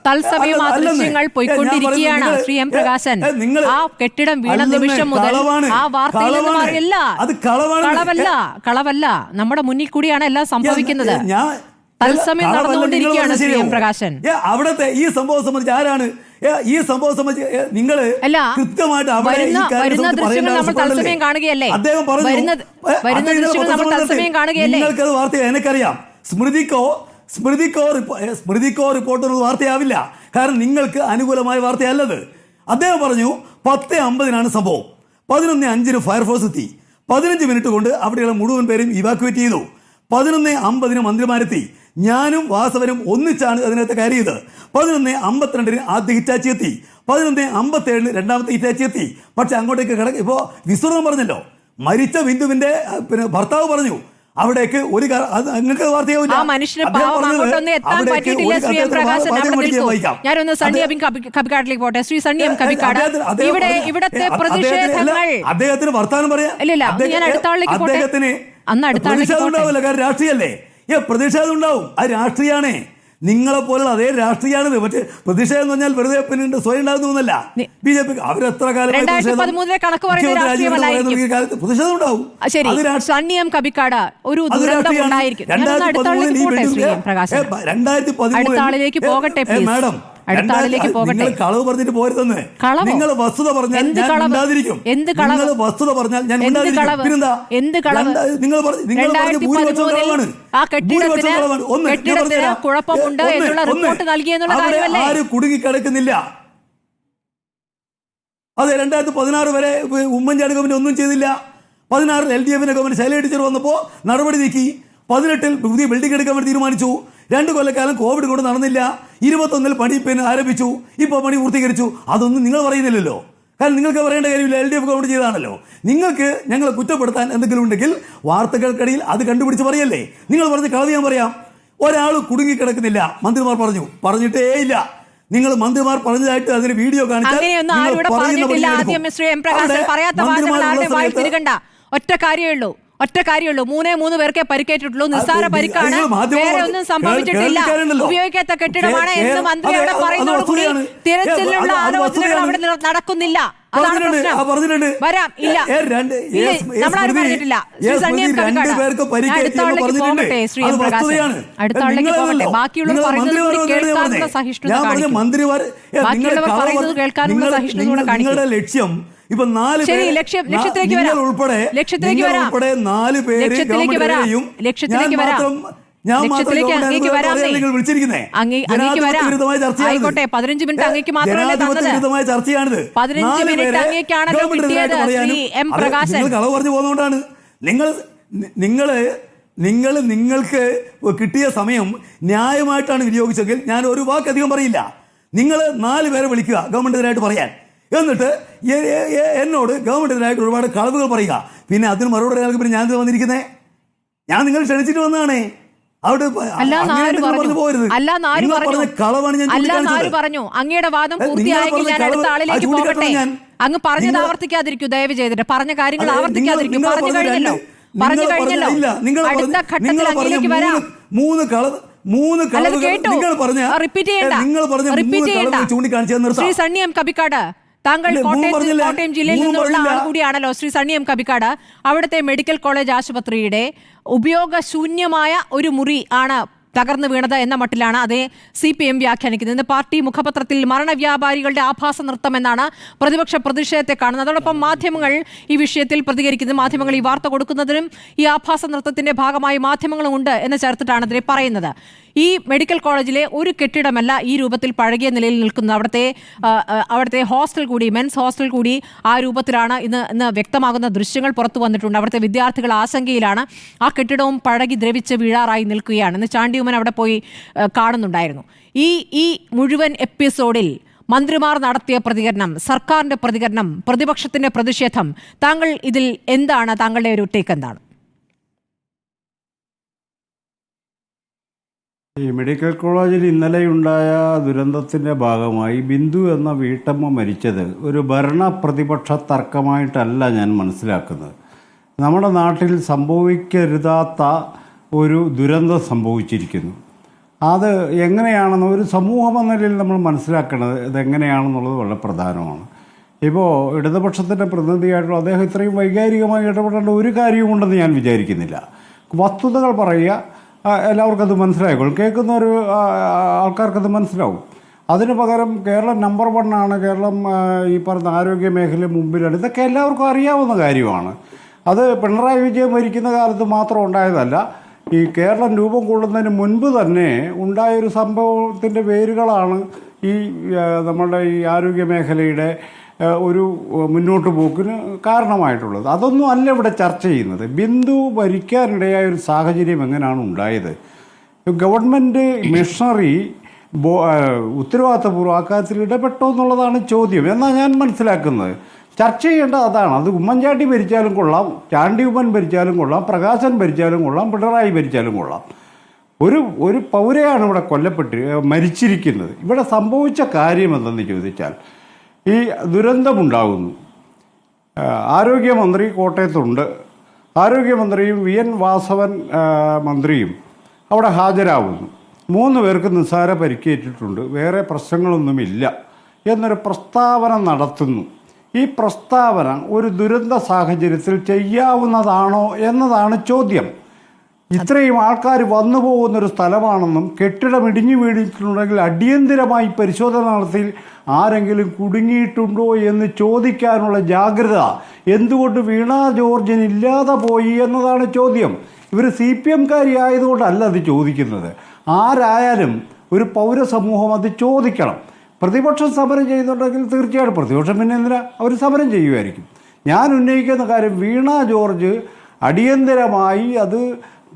തത്സമയം ആ ദൃശ്യങ്ങൾ പോയിക്കൊണ്ടിരിക്കുകയാണ് ശ്രീ എം പ്രകാശൻ. ആ കെട്ടിടം വീണ നിമിഷം മുതൽ ആ വാർത്തയിൽ നിന്ന് മാറിയല്ല. കളവല്ല, നമ്മുടെ മുന്നിൽ കൂടിയാണ് എല്ലാം സംഭവിക്കുന്നത്. തത്സമയം നടന്നുകൊണ്ടിരിക്കുകയാണ് ശ്രീ എം പ്രകാശൻ. അവിടത്തെ ഈ സംഭവം സംബന്ധിച്ച് ആരാണ് ഈ സംഭവം സംബന്ധിച്ച് നിങ്ങൾ കൃത്യമായിട്ട് വരുന്ന ദൃശ്യങ്ങൾ നമ്മൾ തത്സമയം കാണുകയല്ലേ? അദ്ദേഹം പറഞ്ഞു നിങ്ങൾക്കത് വാർത്ത എനിക്കറിയാം. സ്മൃതിക്കോ റിപ്പോർട്ട് വാർത്തയാവില്ല, കാരണം നിങ്ങൾക്ക് അനുകൂലമായ വാർത്തയല്ലത്. അദ്ദേഹം പറഞ്ഞു 10:50 സംഭവം. 11:05 ഫയർഫോഴ്സ് എത്തി. 15 മിനിറ്റ് കൊണ്ട് അവിടെയുള്ള മുഴുവൻ പേരും ഇവാക്യുവേറ്റ് ചെയ്തു. 11:50 മന്ത്രിമാരെത്തി. ഞാനും വാസവനും ഒന്നിച്ചാണ് അതിനകത്ത് കയറിയത്. 11:52 ആദ്യ ഹിറ്റാച്ചി എത്തി. 11:57 രണ്ടാമത്തെ ഹിറ്റാച്ചി എത്തി. പക്ഷെ അങ്ങോട്ടേക്ക് ഇപ്പോൾ വിസ്തൃതം പറഞ്ഞല്ലോ, മരിച്ച ബിന്ദുവിന്റെ ഭർത്താവ് പറഞ്ഞു അവിടേക്ക് ഒരു നിങ്ങൾക്ക് വാർത്തയാവില്ല. ഞാനൊന്ന് സണ്ണി എം കബിക്കാട്ടിലേക്ക് പോട്ടെ. ശ്രീ സണ്ണി എം കബിക്കാട്, ഇവിടത്തെ പ്രതിഷേധങ്ങൾ അദ്ദേഹത്തിന് വർത്താനം പറയാം. ഞാൻ അടുത്ത ആളിലേക്ക് പോട്ടെ. ഉണ്ടാവില്ല, കാരണം രാഷ്ട്രീയല്ലേ. പ്രതിഷേധം ഉണ്ടാവും, അത് രാഷ്ട്രീയമാണ്. നിങ്ങളെ പോലുള്ള അതേ രാഷ്ട്രീയമാണിത്. മറ്റേ പ്രതിഷേധം എന്ന് പറഞ്ഞാൽ വെറുതെ പിന്നെ സ്വയം ഉണ്ടാകുന്നല്ല. BJP അവരെത്ര കാലം പ്രതിഷേധം ഉണ്ടാവും. മാഡം കളവ് പറഞ്ഞിട്ട് പോരുതെന്ന്. നിങ്ങൾ വസ്തുത പറഞ്ഞാൽ വസ്തുത പറഞ്ഞാൽ ഞാൻ പിന്നെന്താ നിങ്ങൾ ഭൂരിപക്ഷം കളവാണ്. ആര് കുടുങ്ങിക്കിടക്കുന്നില്ല. അതെ, 2016 വരെ ഉമ്മൻചാണ്ടി ഗവൺമെന്റ് ഒന്നും ചെയ്തില്ല. 16 LDFന്റെ ഗവൺമെന്റ് ശൈലജ ടീച്ചർ വന്നപ്പോൾ നടപടി നീക്കി. 18 പുതിയ ബിൽഡിംഗ് എടുക്കാൻ വേണ്ടി തീരുമാനിച്ചു. 2 കൊല്ലക്കാലം കോവിഡ് കൊണ്ട് നടന്നില്ല. 21 പണി പിന്നെ ആരംഭിച്ചു. ഇപ്പോൾ പണി പൂർത്തീകരിച്ചു. അതൊന്നും നിങ്ങൾ പറയുന്നില്ലല്ലോ, കാരണം നിങ്ങൾക്ക് പറയേണ്ട കാര്യമില്ല. LDF ഗവൺമെന്റ് ചെയ്താണല്ലോ. നിങ്ങൾക്ക് ഞങ്ങളെ കുറ്റപ്പെടുത്താൻ എന്തെങ്കിലും ഉണ്ടെങ്കിൽ വാർത്തകൾക്കിടയിൽ അത് കണ്ടുപിടിച്ച് പറയല്ലേ. നിങ്ങൾ പറഞ്ഞ് കളവ് ഞാൻ പറയാം. ഒരാൾ കുടുങ്ങിക്കിടക്കുന്നില്ല, മന്ത്രിമാർ പറഞ്ഞിട്ടേ ഇല്ല. നിങ്ങൾ മന്ത്രിമാർ പറഞ്ഞതായിട്ട് അതിന് വീഡിയോ കാണിച്ചാൽ ഒറ്റ കാര്യമുള്ളൂ. 3 പേർക്കേ പരിക്കേറ്റിട്ടുള്ളൂ. നിസ്സാര പരിക്കാണ്, വേറെ ഒന്നും സംഭവിച്ചിട്ടില്ല. ഉപയോഗിക്കാത്ത കെട്ടിടമാണ് എന്ന് മന്ത്രി അവിടെ പറയുന്നതോടുകൂടി തിരച്ചിലുള്ള ആലോചനകൾ അവിടെ നടക്കുന്നില്ല. അതാണ് പ്രശ്നം. വരാം. ഇല്ല, നമ്മളാരും പറഞ്ഞിട്ടില്ല. ശ്രീ സണ്ണി എം കബിക്കാട്, അടുത്ത ആളിലേക്ക് പോകട്ടെ. ശ്രീ എം പ്രകാശൻ, അടുത്ത ആളിലേക്ക് പോകട്ടെ. ബാക്കിയുള്ളവർ പറയുന്നത് കേൾക്കാനുള്ള സഹിഷ്ണുത കാണിക്കും. ബാക്കിയുള്ളവർ പറയുന്നത് കേൾക്കാനുള്ള സഹിഷ്ണുത കാണിക്കും. ലക്ഷ്യം ഇപ്പൊ 4 ലക്ഷ്യത്തിലേക്ക് വരാം. ആയിക്കോട്ടെ, 15 മിനിറ്റ് അങ്ങേക്ക് മാത്രമല്ലേ തന്നത്? 15 മിനിറ്റ് അങ്ങേക്കാണല്ലോ കിട്ടിയത് ശ്രീ എം പ്രകാശൻ. കളവ് പറഞ്ഞു പോകുന്നതുകൊണ്ടാണ് നിങ്ങൾക്ക് കിട്ടിയ സമയം ന്യായമായിട്ടാണ് വിനിയോഗിച്ചെങ്കിൽ ഞാൻ ഒരു വാക്കധികം പറയില്ല. നിങ്ങൾ 4 പേരെ വിളിക്കുക ഗവൺമെന്റിനായിട്ട് പറയാൻ, എന്നിട്ട് എന്നോട് ഗവൺമെന്റിനായിട്ട് ഒരുപാട് കളവുകൾ പറയുക. പിന്നെ അതിന് മറുപടി പറയാൻ പിന്നെ ഞാൻ വന്നിരിക്കുന്നേ, ഞാൻ നിങ്ങൾ ക്ഷണിച്ചിട്ട് വന്നതാണേ. അവിടെ പറഞ്ഞു അങ്ങയുടെ വാദം പൂർത്തിയായെങ്കിൽ ഞാൻ അടുത്ത ആളിലേക്ക് പോകട്ടെ. അങ്ങ് പറഞ്ഞത് ആവർത്തിക്കാതിരിക്കൂ ദയവ് ചെയ്തിട്ട്. പറഞ്ഞ കാര്യങ്ങൾ ആവർത്തിക്കാതിരിക്കൂ. പറഞ്ഞു കഴിഞ്ഞല്ലോ. അടുത്ത ഘട്ടത്തിൽ അങ്ങിലേക്ക് വരാം. ശ്രീ സണ്ണി എം കബിക്കാട്, താങ്കൾ കോട്ടയം ജില്ലയിൽ നിന്നുള്ള ആൾ കൂടിയാണല്ലോ. ശ്രീ സണ്ണി എം കബിക്കാട്, അവിടുത്തെ മെഡിക്കൽ കോളേജ് ആശുപത്രിയുടെ ഉപയോഗശൂന്യമായ ഒരു മുറി ആണ് തകർന്നു വീണത് എന്ന മട്ടിലാണ് അതേ CPM വ്യാഖ്യാനിക്കുന്നത്. പാർട്ടി മുഖപത്രത്തിൽ മരണവ്യാപാരികളുടെ ആഭാസ നൃത്തം എന്നാണ് പ്രതിപക്ഷ പ്രതിഷേധത്തെ കാണുന്നത്. അതോടൊപ്പം മാധ്യമങ്ങൾ ഈ വിഷയത്തിൽ പ്രതികരിക്കുന്നത്, മാധ്യമങ്ങൾ ഈ വാർത്ത കൊടുക്കുന്നതിനും ഈ ആഭാസ നൃത്തത്തിന്റെ ഭാഗമായി മാധ്യമങ്ങളും ഉണ്ട് എന്ന് ചേർത്തിട്ടാണ് അതിനെ പറയുന്നത്. ഈ മെഡിക്കൽ കോളേജിലെ ഒരു കെട്ടിടമല്ല ഈ രൂപത്തിൽ പഴകിയ നിലയിൽ നിൽക്കുന്നത്. അവിടുത്തെ ഹോസ്റ്റൽ കൂടി, മെൻസ് ഹോസ്റ്റൽ കൂടി ആ രൂപത്തിലാണ് ഇന്ന് വ്യക്തമാകുന്ന ദൃശ്യങ്ങൾ പുറത്തു വന്നിട്ടുണ്ട്. അവിടുത്തെ വിദ്യാർത്ഥികൾ ആശങ്കയിലാണ്. ആ കെട്ടിടവും പഴകി ദ്രവിച്ച് വീഴാറായി നിൽക്കുകയാണ്. ഇന്ന് ചാണ്ടി ഉമ്മൻ അവിടെ പോയി കാണുന്നുണ്ടായിരുന്നു. ഈ മുഴുവൻ എപ്പിസോഡിൽ മന്ത്രിമാർ നടത്തിയ പ്രതികരണം, സർക്കാരിന്റെ പ്രതികരണം, പ്രതിപക്ഷത്തിന്റെ പ്രതിഷേധം, താങ്കൾ ഇതിൽ എന്താണ്, താങ്കളുടെ ഒരു ടേക്ക് എന്താണ്? ഈ മെഡിക്കൽ കോളേജിൽ ഇന്നലെയുണ്ടായ ദുരന്തത്തിൻ്റെ ഭാഗമായി ബിന്ദു എന്ന വീട്ടമ്മ മരിച്ചത് ഒരു ഭരണ പ്രതിപക്ഷ തർക്കമായിട്ടല്ല ഞാൻ മനസ്സിലാക്കുന്നത്. നമ്മുടെ നാട്ടിൽ സംഭവിക്കരുതാത്ത ഒരു ദുരന്തം സംഭവിച്ചിരിക്കുന്നു. അത് എങ്ങനെയാണെന്ന് ഒരു സമൂഹം എന്ന നിലയിൽ നമ്മൾ മനസ്സിലാക്കേണ്ടത് ഇതെങ്ങനെയാണെന്നുള്ളത് വളരെ പ്രധാനമാണ്. ഇപ്പോൾ ഇടതുപക്ഷത്തിൻ്റെ പ്രതിനിധിയായിട്ടുള്ള അദ്ദേഹം ഇത്രയും വൈകാരികമായി ഇടപെടേണ്ട ഒരു കാര്യവുമുണ്ടെന്ന് ഞാൻ വിചാരിക്കുന്നില്ല. വസ്തുതകൾ പറയുക, എല്ലാവർക്കും അത് മനസ്സിലായിക്കോളും, കേൾക്കുന്ന ഒരു ആൾക്കാർക്കത് മനസ്സിലാവും. അതിന് പകരം കേരളം നമ്പർ 1 ആണ്, കേരളം ഈ പറഞ്ഞ ആരോഗ്യ മേഖല മുമ്പിലാണ്, ഇതൊക്കെ എല്ലാവർക്കും അറിയാവുന്ന കാര്യമാണ്. അത് പിണറായി വിജയൻ ഭരിക്കുന്ന കാലത്ത് മാത്രം ഉണ്ടായതല്ല. ഈ കേരളം രൂപം കൊള്ളുന്നതിന് മുൻപ് തന്നെ ഉണ്ടായൊരു സംഭവത്തിൻ്റെ വേരുകളാണ് ഈ നമ്മുടെ ഈ ആരോഗ്യ മേഖലയുടെ ഒരു മുന്നോട്ട് പോക്കിന് കാരണമായിട്ടുള്ളത്. അതൊന്നും അല്ല ഇവിടെ ചർച്ച ചെയ്യുന്നത്. ബിന്ദു ഭരിക്കാനിടയായ ഒരു സാഹചര്യം എങ്ങനെയാണ് ഉണ്ടായത്? ഗവൺമെൻറ് മിഷണറി ഉത്തരവാദിത്തപൂർവ്വം അക്കാര്യത്തിൽ ഇടപെട്ടോ എന്നുള്ളതാണ് ചോദ്യം എന്നാണ് ഞാൻ മനസ്സിലാക്കുന്നത്. ചർച്ച ചെയ്യേണ്ടത് അതാണ്. അത് ഉമ്മൻചാണ്ടി ഭരിച്ചാലും കൊള്ളാം, ചാണ്ടി ഉമ്മൻ ഭരിച്ചാലും കൊള്ളാം, പ്രകാശൻ ഭരിച്ചാലും കൊള്ളാം, പിണറായി ഭരിച്ചാലും കൊള്ളാം. ഒരു പൗരയാണ് ഇവിടെ മരിച്ചിരിക്കുന്നത്. ഇവിടെ സംഭവിച്ച കാര്യം എന്തെന്ന് ചോദിച്ചാൽ, ഈ ദുരന്തമുണ്ടാകുന്നു. ആരോഗ്യമന്ത്രി കോട്ടയത്തുണ്ട്. ആരോഗ്യമന്ത്രിയും VN വാസവൻ മന്ത്രിയും അവിടെ ഹാജരാകുന്നു. 3 പേർക്ക് നിസ്സാര പരിക്കേറ്റിട്ടുണ്ട്, വേറെ പ്രശ്നങ്ങളൊന്നുമില്ല എന്നൊരു പ്രസ്താവന നടത്തുന്നു. ഈ പ്രസ്താവന ഒരു ദുരന്ത സാഹചര്യത്തിൽ ചെയ്യാവുന്നതാണോ എന്നതാണ് ചോദ്യം. ഇത്രയും ആൾക്കാർ വന്നു പോകുന്നൊരു സ്ഥലമാണെന്നും കെട്ടിടം ഇടിഞ്ഞു വീണിട്ടുണ്ടെങ്കിൽ അടിയന്തിരമായി പരിശോധന നടത്തി ആരെങ്കിലും കുടുങ്ങിയിട്ടുണ്ടോ എന്ന് ചോദിക്കാനുള്ള ജാഗ്രത എന്തുകൊണ്ട് വീണ ജോർജിന് ഇല്ലാതെ പോയി എന്നതാണ് ചോദ്യം. ഇവർ CPM-കാരി ആയതുകൊണ്ടല്ല അത് ചോദിക്കുന്നത്. ആരായാലും ഒരു പൗരസമൂഹം അത് ചോദിക്കണം. പ്രതിപക്ഷം സമരം ചെയ്യുന്നുണ്ടെങ്കിൽ തീർച്ചയായിട്ടും പ്രതിപക്ഷം പിന്നെ എന്തിനാ അവർ സമരം ചെയ്യുമായിരിക്കും. ഞാൻ ഉന്നയിക്കുന്ന കാര്യം, വീണ ജോർജ് അടിയന്തരമായി അത്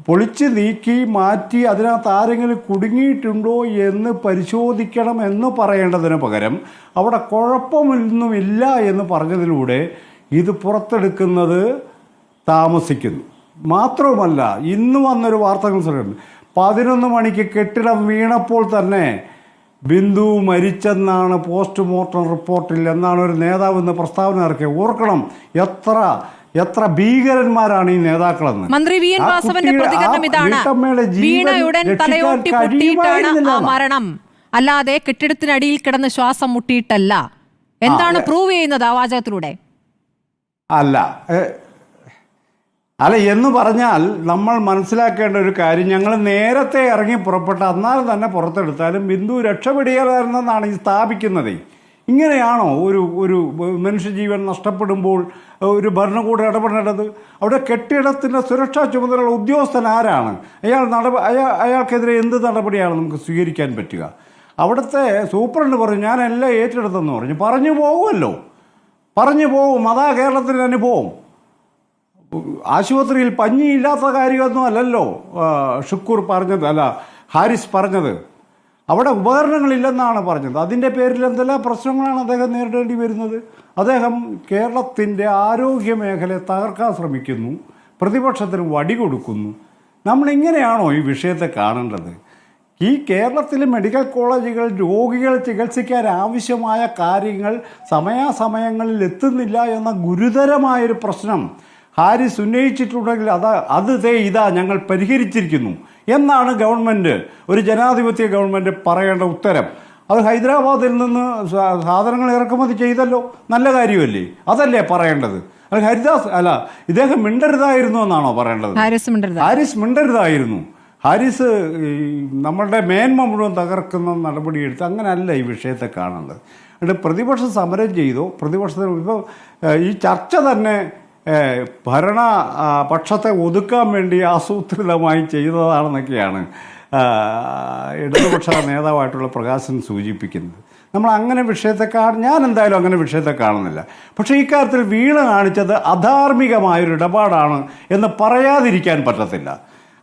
പൊളിച്ച് നീക്കി മാറ്റി അതിനകത്ത് ആരെങ്കിലും കുടുങ്ങിയിട്ടുണ്ടോ എന്ന് പരിശോധിക്കണം എന്ന് പറയേണ്ടതിന് പകരം അവിടെ കുഴപ്പമൊന്നുമില്ല എന്ന് പറഞ്ഞതിലൂടെ ഇത് പുറത്തെടുക്കുന്നത് താമസിക്കുന്നു. മാത്രവുമല്ല, ഇന്ന് വന്നൊരു വാർത്തകൾ ശ്രമിക്കുന്നു, 11 മണിക്ക് കെട്ടിടം വീണപ്പോൾ തന്നെ ബിന്ദു മരിച്ചെന്നാണ് പോസ്റ്റ്മോർട്ടം റിപ്പോർട്ടിൽ എന്നാണ് ഒരു നേതാവ് ഇന്ന് പ്രസ്താവന ഇറക്കിയത്. ഓർക്കണം എത്ര ഭീകരന്മാരാണ് ഈ നേതാക്കളെന്ന്. മന്ത്രി VN വാസവന്റെ പ്രതികരണം ഇതാണ്: വീണയുടൻ തലയോട്ടി പൊട്ടിയിട്ടാണ് ആ മരണം, അല്ലാതെ കെട്ടിടത്തിനടിയിൽ കിടന്ന് ശ്വാസം മുട്ടിയിട്ടല്ല. എന്താണ് പ്രൂവ് ചെയ്യുന്നത് ആ വാചകത്തിലൂടെ? അല്ല എന്ന് പറഞ്ഞാൽ നമ്മൾ മനസ്സിലാക്കേണ്ട ഒരു കാര്യം, ഞങ്ങൾ നേരത്തെ ഇറങ്ങി പുറപ്പെട്ട അന്നാലും തന്നെ പുറത്തെടുത്താലും ബിന്ദു രക്ഷപ്പെടുകയായിരുന്നെന്നാണ് ഈ സ്ഥാപിക്കുന്നത്. ഇങ്ങനെയാണോ ഒരു മനുഷ്യജീവൻ നഷ്ടപ്പെടുമ്പോൾ ഒരു ഭരണകൂടം ഇടപെടേണ്ടത്? അവിടെ കെട്ടിടത്തിൻ്റെ സുരക്ഷാ ചുമതലയുള്ള ഉദ്യോഗസ്ഥൻ ആരാണ്? അയാൾക്കെതിരെ എന്ത് നടപടിയാണ് നമുക്ക് സ്വീകരിക്കാൻ പറ്റുക? അവിടുത്തെ സൂപ്രണ്ട് പറഞ്ഞു ഞാനെല്ലാം ഏറ്റെടുത്തെന്ന് പറഞ്ഞു പോകുമല്ലോ, പറഞ്ഞു പോകും. അതാ കേരളത്തിൻ്റെ അനുഭവം. ആശുപത്രിയിൽ പഞ്ഞിയില്ലാത്ത കാര്യമൊന്നും അല്ലല്ലോ ഷുക്കൂർ പറഞ്ഞത്, അല്ല ഹാരിസ് പറഞ്ഞത്. അവിടെ ഉപകരണങ്ങളില്ലെന്നാണ് പറഞ്ഞത്. അതിൻ്റെ പേരിൽ എന്തെല്ലാം പ്രശ്നങ്ങളാണ് അദ്ദേഹം നേരിടേണ്ടി വരുന്നത്. അദ്ദേഹം കേരളത്തിൻ്റെ ആരോഗ്യ മേഖലയെ തകർക്കാൻ ശ്രമിക്കുന്നു, പ്രതിപക്ഷത്തിന് വടി കൊടുക്കുന്നു. നമ്മളിങ്ങനെയാണോ ഈ വിഷയത്തെ കാണേണ്ടത്? ഈ കേരളത്തിലെ മെഡിക്കൽ കോളേജുകൾ രോഗികളെ ചികിത്സിക്കാൻ ആവശ്യമായ കാര്യങ്ങൾ സമയാസമയങ്ങളിൽ എത്തുന്നില്ല എന്ന ഗുരുതരമായൊരു പ്രശ്നം ഹാരിസ് ഉന്നയിച്ചിട്ടുണ്ടെങ്കിൽ ഇതാ ഞങ്ങൾ പരിഹരിച്ചിരിക്കുന്നു എന്നാണ് ഗവൺമെൻറ്, ഒരു ജനാധിപത്യ ഗവൺമെൻറ് പറയേണ്ട ഉത്തരം. അത് ഹൈദരാബാദിൽ നിന്ന് സാധനങ്ങൾ ഇറക്കുമതി ചെയ്തല്ലോ, നല്ല കാര്യമല്ലേ? അതല്ലേ പറയേണ്ടത്? ഇദ്ദേഹം മിണ്ടരുതായിരുന്നു എന്നാണോ പറയേണ്ടത്? ഹാരിസ് മിണ്ടരുതായിരുന്നു. ഹാരിസ് നമ്മളുടെ മേന്മ മുഴുവൻ തകർക്കുന്ന നടപടിയെടുത്ത് അങ്ങനെയല്ല ഈ വിഷയത്തെ കാണേണ്ടത്. എന്നിട്ട് പ്രതിപക്ഷം സമരം ചെയ്തോ, പ്രതിപക്ഷത്തിന് ഇപ്പോൾ ഈ ചർച്ച തന്നെ ഭരണപക്ഷത്തെ ഒതുക്കാൻ വേണ്ടി ആസൂത്രിതമായി ചെയ്തതാണെന്നൊക്കെയാണ് ഇടതുപക്ഷ നേതാവായിട്ടുള്ള പ്രകാശൻ സൂചിപ്പിക്കുന്നത്. നമ്മൾ അങ്ങനെ വിഷയത്തെ ഞാൻ എന്തായാലും അങ്ങനെ വിഷയത്തെ കാണുന്നില്ല. പക്ഷേ ഇക്കാര്യത്തിൽ വീണ കാണിച്ചത് അധാർമികമായൊരു ഇടപാടാണ് എന്ന് പറയാതിരിക്കാൻ പറ്റത്തില്ല.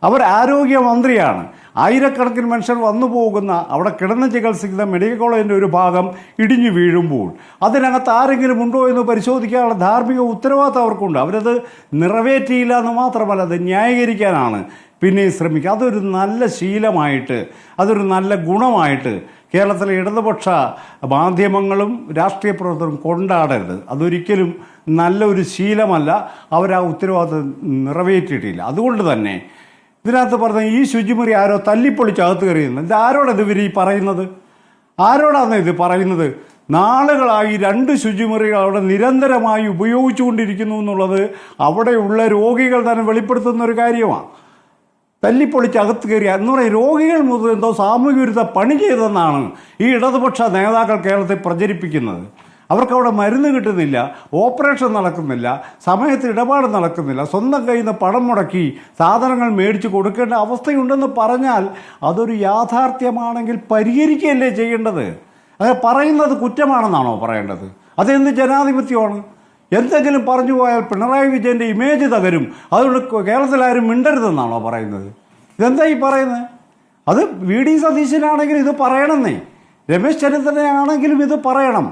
അവർ ആരോഗ്യമന്ത്രിയാണ്. ആയിരക്കണക്കിന് മനുഷ്യർ വന്നു പോകുന്ന അവിടെ കിടന്ന് ചികിത്സിക്കുന്ന മെഡിക്കൽ കോളേജിൻ്റെ ഒരു ഭാഗം ഇടിഞ്ഞു വീഴുമ്പോൾ അതിനകത്ത് ആരെങ്കിലും ഉണ്ടോ എന്ന് പരിശോധിക്കാനുള്ള ധാർമ്മിക ഉത്തരവാദിത്തം അവർക്കുണ്ട്. അവരത് നിറവേറ്റിയില്ല എന്ന് മാത്രമല്ല, അത് ന്യായീകരിക്കാനാണ് പിന്നെയും ശ്രമിക്കുക. അതൊരു നല്ല ശീലമായിട്ട്, അതൊരു നല്ല ഗുണമായിട്ട് കേരളത്തിലെ ഇടതുപക്ഷ മാധ്യമങ്ങളും രാഷ്ട്രീയ പ്രവർത്തകരും കൊണ്ടാടരുത്. അതൊരിക്കലും നല്ലൊരു ശീലമല്ല. അവരാ ഉത്തരവാദിത്വം നിറവേറ്റിയിട്ടില്ല. അതുകൊണ്ട് തന്നെ ഇതിനകത്ത് പറഞ്ഞ ഈ ശുചിമുറി ആരോ തല്ലിപ്പൊളിച്ച് അകത്ത് കയറിയുന്നത്, ഇത് ആരോടത് ഇവർ ഈ പറയുന്നത്? ആരോടാണ് ഇത് പറയുന്നത്? നാളുകളായി 2 ശുചിമുറികൾ അവിടെ നിരന്തരമായി ഉപയോഗിച്ചുകൊണ്ടിരിക്കുന്നു എന്നുള്ളത് അവിടെയുള്ള രോഗികൾ തന്നെ വെളിപ്പെടുത്തുന്ന ഒരു കാര്യമാണ്. തല്ലിപ്പൊളിച്ച് അകത്ത് കയറിയ എന്ന് പറയും രോഗികൾ മുതൽ എന്തോ സാമൂഹ്യ വിരുദ്ധ പണി ചെയ്തെന്നാണ് ഈ ഇടതുപക്ഷ നേതാക്കൾ കേരളത്തിൽ പ്രചരിപ്പിക്കുന്നത്. അവർക്കവിടെ മരുന്ന് കിട്ടുന്നില്ല, ഓപ്പറേഷൻ നടക്കുന്നില്ല, സമയത്ത് ഇടപാട് നടക്കുന്നില്ല, സ്വന്തം കയ്യിൽ നിന്ന് പണം മുടക്കി സാധനങ്ങൾ മേടിച്ച് കൊടുക്കേണ്ട അവസ്ഥയുണ്ടെന്ന് പറഞ്ഞാൽ അതൊരു യാഥാർത്ഥ്യമാണെങ്കിൽ പരിഹരിക്കുകയല്ലേ ചെയ്യേണ്ടത്? അത് പറയുന്നത് കുറ്റമാണെന്നാണോ പറയേണ്ടത്? അതെന്ത് ജനാധിപത്യമാണ്? എന്തെങ്കിലും പറഞ്ഞു പോയാൽ പിണറായി വിജയൻ്റെ ഇമേജ് തകരും, അതുകൊണ്ട് കേരളത്തിലാരും മിണ്ടരുതെന്നാണോ പറയുന്നത്? ഇതെന്താ ഈ പറയുന്നത്? അത് VD സതീശനാണെങ്കിലും ഇത് പറയണമെന്നേ, രമേശ് ചെന്നിത്തലയാണെങ്കിലും ഇത് പറയണം.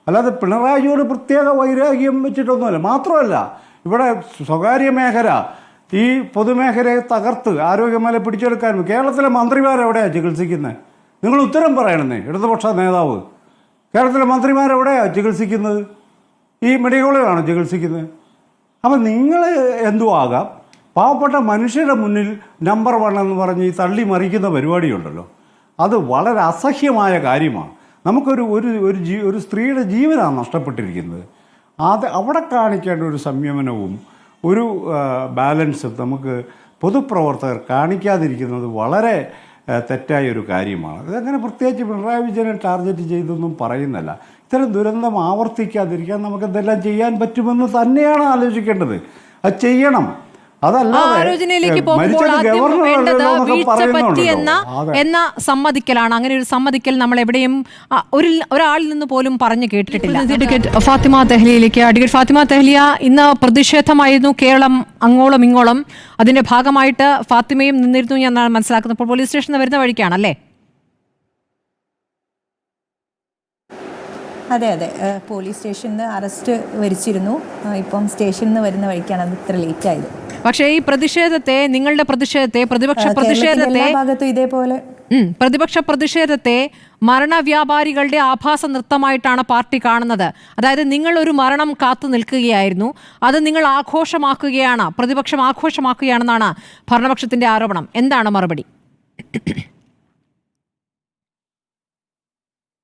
അല്ലാതെ പിണറായിയോട് പ്രത്യേക വൈരാഗ്യം വെച്ചിട്ടൊന്നുമല്ല. മാത്രമല്ല ഇവിടെ സ്വകാര്യ മേഖല ഈ പൊതുമേഖലയെ തകർത്ത് ആരോഗ്യമേഖല പിടിച്ചെടുക്കാൻ കേരളത്തിലെ മന്ത്രിമാരെവിടെയാണ് ചികിത്സിക്കുന്നത്? നിങ്ങൾ ഉത്തരം പറയണമെന്നേ ഇടതുപക്ഷ നേതാവ്. കേരളത്തിലെ മന്ത്രിമാരെവിടെയാണ് ചികിത്സിക്കുന്നത്? ഈ മെഡിക്കൽ കോളേജിലാണോ ചികിത്സിക്കുന്നത്? അപ്പം നിങ്ങൾ എന്തു ആകാം, പാവപ്പെട്ട മനുഷ്യരുടെ മുന്നിൽ നമ്പർ 1 എന്ന് പറഞ്ഞ് ഈ തള്ളി മറിക്കുന്ന പരിപാടിയുണ്ടല്ലോ, അത് വളരെ അസഹ്യമായ കാര്യമാണ്. നമുക്കൊരു ഒരു സ്ത്രീയുടെ ജീവനാണ് നഷ്ടപ്പെട്ടിരിക്കുന്നത്. അത് അവിടെ കാണിക്കേണ്ട ഒരു സംയമനവും ഒരു ബാലൻസും നമുക്ക് പൊതുപ്രവർത്തകർ കാണിക്കാതിരിക്കുന്നത് വളരെ തെറ്റായ ഒരു കാര്യമാണ്. അതങ്ങനെ പ്രത്യേകിച്ച് പിണറായി വിജയനെ ടാർഗറ്റ് ചെയ്തൊന്നും പറയുന്നില്ല. ഇത്തരം ദുരന്തം ആവർത്തിക്കാതിരിക്കാൻ നമുക്ക് എന്തെല്ലാം ചെയ്യാൻ പറ്റുമെന്ന് തന്നെയാണ് ആലോചിക്കേണ്ടത്. അത് ചെയ്യണം. ആലോചനയിലേക്ക് പോകുമ്പോൾ ആദ്യം വേണ്ടത് വീഴ്ച എന്ന സമ്മതിക്കലാണ്. അങ്ങനെ ഒരു സമ്മതിക്കൽ നമ്മൾ എവിടെയും ഒരാളിൽ നിന്ന് പോലും പറഞ്ഞു കേട്ടിട്ടില്ല. അഡ്വക്കേറ്റ് ഫാത്തിമ തെഹ്ലിയയിലേക്ക്. അഡ്വക്കേറ്റ് ഫാത്തിമ തെഹ്ലിയ, ഇന്ന് പ്രതിഷേധമായിരുന്നു കേരളം അങ്ങോളം ഇങ്ങോളം. അതിന്റെ ഭാഗമായിട്ട് ഫാത്തിമയും നിന്നിരുന്നു എന്നാണ് മനസ്സിലാക്കുന്നത്. ഇപ്പോൾ പോലീസ് സ്റ്റേഷനിൽ വരുന്ന വഴിക്കാണല്ലേ? അതെ, പോലീസ് സ്റ്റേഷനിൽ നിന്ന് അറസ്റ്റ് വരിച്ചിരുന്നു. ഇപ്പം സ്റ്റേഷനിൽ നിന്ന് വരുന്ന വഴിക്കാണ് അത് ഇത്ര ലേറ്റ് ആയത്. പക്ഷേ ഈ പ്രതിഷേധത്തെ, നിങ്ങളുടെ പ്രതിഷേധത്തെ, പ്രതിപക്ഷ പ്രതിഷേധത്തെ മരണവ്യാപാരികളുടെ ആഭാസ നൃത്തമായിട്ടാണ് പാർട്ടി കാണുന്നത്. അതായത് നിങ്ങൾ ഒരു മരണം കാത്തു നിൽക്കുകയായിരുന്നു, അത് നിങ്ങൾ ആഘോഷമാക്കുകയാണ്, പ്രതിപക്ഷം ആഘോഷമാക്കുകയാണെന്നാണ് ഭരണപക്ഷത്തിന്റെ ആരോപണം. എന്താണ് മറുപടി?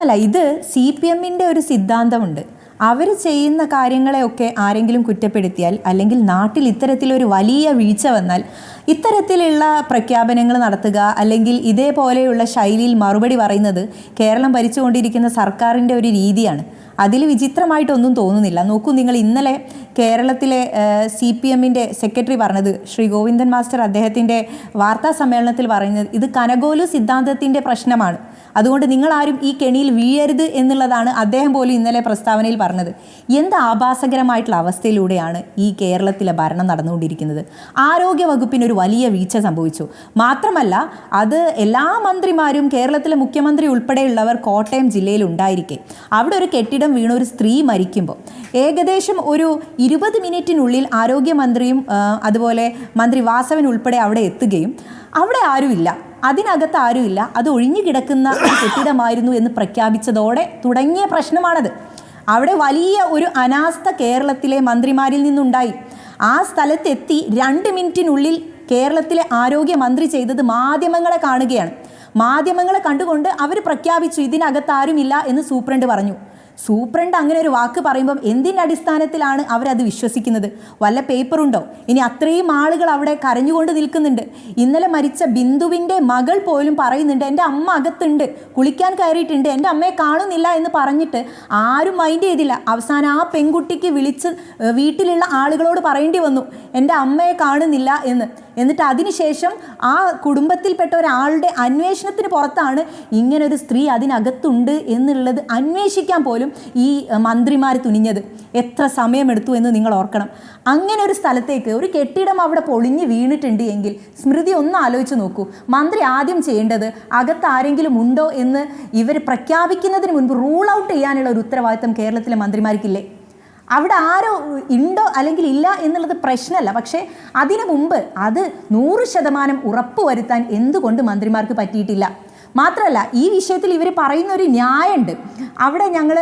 അല്ല, ഇത് CPMന്റെ ഒരു സിദ്ധാന്തമുണ്ട്. അവർ ചെയ്യുന്ന കാര്യങ്ങളെയൊക്കെ ആരെങ്കിലും കുറ്റപ്പെടുത്തിയാൽ, അല്ലെങ്കിൽ നാട്ടിൽ ഇത്തരത്തിലൊരു വലിയ വീഴ്ച വന്നാൽ ഇത്തരത്തിലുള്ള പ്രഖ്യാപനങ്ങൾ നടത്തുക, അല്ലെങ്കിൽ ഇതേപോലെയുള്ള ശൈലിയിൽ മറുപടി പറയുന്നത് കേരളം ഭരിച്ചുകൊണ്ടിരിക്കുന്ന സർക്കാരിൻ്റെ ഒരു രീതിയാണ്. അതിൽ വിചിത്രമായിട്ടൊന്നും തോന്നുന്നില്ല. നോക്കൂ, നിങ്ങൾ ഇന്നലെ കേരളത്തിലെ CPMന്റെ സെക്രട്ടറി പറഞ്ഞത്, ശ്രീ ഗോവിന്ദൻ മാസ്റ്റർ അദ്ദേഹത്തിൻ്റെ വാർത്താ സമ്മേളനത്തിൽ പറയുന്നത്, ഇത് കനകോലു സിദ്ധാന്തത്തിൻ്റെ പ്രശ്നമാണ്, അതുകൊണ്ട് നിങ്ങളാരും ഈ കെണിയിൽ വീഴരുത് എന്നുള്ളതാണ് അദ്ദേഹം പോലും ഇന്നലെ പ്രസ്താവനയിൽ പറഞ്ഞത്. എന്ത് ആഭാസകരമായിട്ടുള്ള അവസ്ഥയിലൂടെയാണ് ഈ കേരളത്തിലെ ഭരണം നടന്നുകൊണ്ടിരിക്കുന്നത്. ആരോഗ്യ വകുപ്പിനൊരു വലിയ വീഴ്ച സംഭവിച്ചു. മാത്രമല്ല, അത് എല്ലാ മന്ത്രിമാരും, കേരളത്തിലെ മുഖ്യമന്ത്രി ഉൾപ്പെടെയുള്ളവർ കോട്ടയം ജില്ലയിൽ ഉണ്ടായിരിക്കെ അവിടെ ഒരു കെട്ടിടം വീണ ഒരു സ്ത്രീ മരിക്കുമ്പോൾ ഏകദേശം ഒരു 20 മിനിറ്റിനുള്ളിൽ ആരോഗ്യമന്ത്രിയും അതുപോലെ മന്ത്രി വാസവൻ ഉൾപ്പെടെ അവിടെ എത്തുകയും അവിടെ ആരുമില്ല, അതിനകത്ത് ആരുമില്ല, അത് ഒഴിഞ്ഞു കിടക്കുന്ന ഒരു കെട്ടിടമായിരുന്നു എന്ന് പ്രഖ്യാപിച്ചതോടെ തുടങ്ങിയ പ്രശ്നമാണത്. അവിടെ വലിയ ഒരു അനാസ്ഥ കേരളത്തിലെ മന്ത്രിമാരിൽ നിന്നുണ്ടായി. ആ സ്ഥലത്തെത്തി 2 മിനിറ്റിനുള്ളിൽ കേരളത്തിലെ ആരോഗ്യമന്ത്രി ചെയ്തത് മാധ്യമങ്ങളെ കാണുകയാണ്. മാധ്യമങ്ങളെ കണ്ടുകൊണ്ട് അവർ പ്രഖ്യാപിച്ചു ഇതിനകത്ത് ആരുമില്ല എന്ന് സൂപ്രണ്ട് പറഞ്ഞു. സൂപ്രണ്ട് അങ്ങനെ ഒരു വാക്ക് പറയുമ്പം എന്തിൻ്റെ അടിസ്ഥാനത്തിലാണ് അവരത് വിശ്വസിക്കുന്നത്? വല്ല പേപ്പറുണ്ടോ? ഇനി അത്രയും ആളുകൾ അവിടെ കരഞ്ഞുകൊണ്ട് നിൽക്കുന്നുണ്ട്. ഇന്നലെ മരിച്ച ബിന്ദുവിൻ്റെ മകൾ പോലും പറയുന്നുണ്ട്, എൻ്റെ അമ്മ അകത്തുണ്ട്, കുളിക്കാൻ കയറിയിട്ടുണ്ട്, എൻ്റെ അമ്മയെ കാണുന്നില്ല എന്ന് പറഞ്ഞിട്ട് ആരും മൈൻഡ് ചെയ്തില്ല. അവസാനം ആ പെൺകുട്ടിക്ക് വിളിച്ച് വീട്ടിലുള്ള ആളുകളോട് പറയേണ്ടി വന്നു എൻ്റെ അമ്മയെ കാണുന്നില്ല എന്ന്. എന്നിട്ട് അതിനുശേഷം ആ കുടുംബത്തിൽപ്പെട്ട ഒരാളുടെ അന്വേഷണത്തിന് പുറത്താണ് ഇങ്ങനൊരു സ്ത്രീ അതിനകത്തുണ്ട് എന്നുള്ളത് അന്വേഷിക്കാൻ പോലും ഈ മന്ത്രിമാർ തുനിഞ്ഞത്. എത്ര സമയമെടുത്തു എന്ന് നിങ്ങൾ ഓർക്കണം. അങ്ങനെ ഒരു സ്ഥലത്തേക്ക് ഒരു കെട്ടിടം അവിടെ പൊളിഞ്ഞ് വീണിട്ടുണ്ട് എങ്കിൽ സ്മൃതി ഒന്ന് ആലോചിച്ച് നോക്കൂ. മന്ത്രി ആദ്യം ചെയ്യേണ്ടത് അകത്ത് ആരെങ്കിലും ഉണ്ടോ എന്ന് ഇവർ പ്രഖ്യാപിക്കുന്നതിന് മുൻപ് റൂൾ ഔട്ട് ചെയ്യാനുള്ള ഒരു ഉത്തരവാദിത്തം കേരളത്തിലെ മന്ത്രിമാർക്കില്ലേ? അവിടെ ആരോ ഉണ്ടോ അല്ലെങ്കിൽ ഇല്ല എന്നുള്ളത് പ്രശ്നമല്ല. പക്ഷേ അതിനു മുമ്പ് അത് 100% ഉറപ്പുവരുത്താൻ എന്തുകൊണ്ട് മന്ത്രിമാർക്ക് പറ്റിയിട്ടില്ല? മാത്രമല്ല, ഈ വിഷയത്തിൽ ഇവർ പറയുന്ന ഒരു ന്യായമുണ്ട്. അവിടെ ഞങ്ങൾ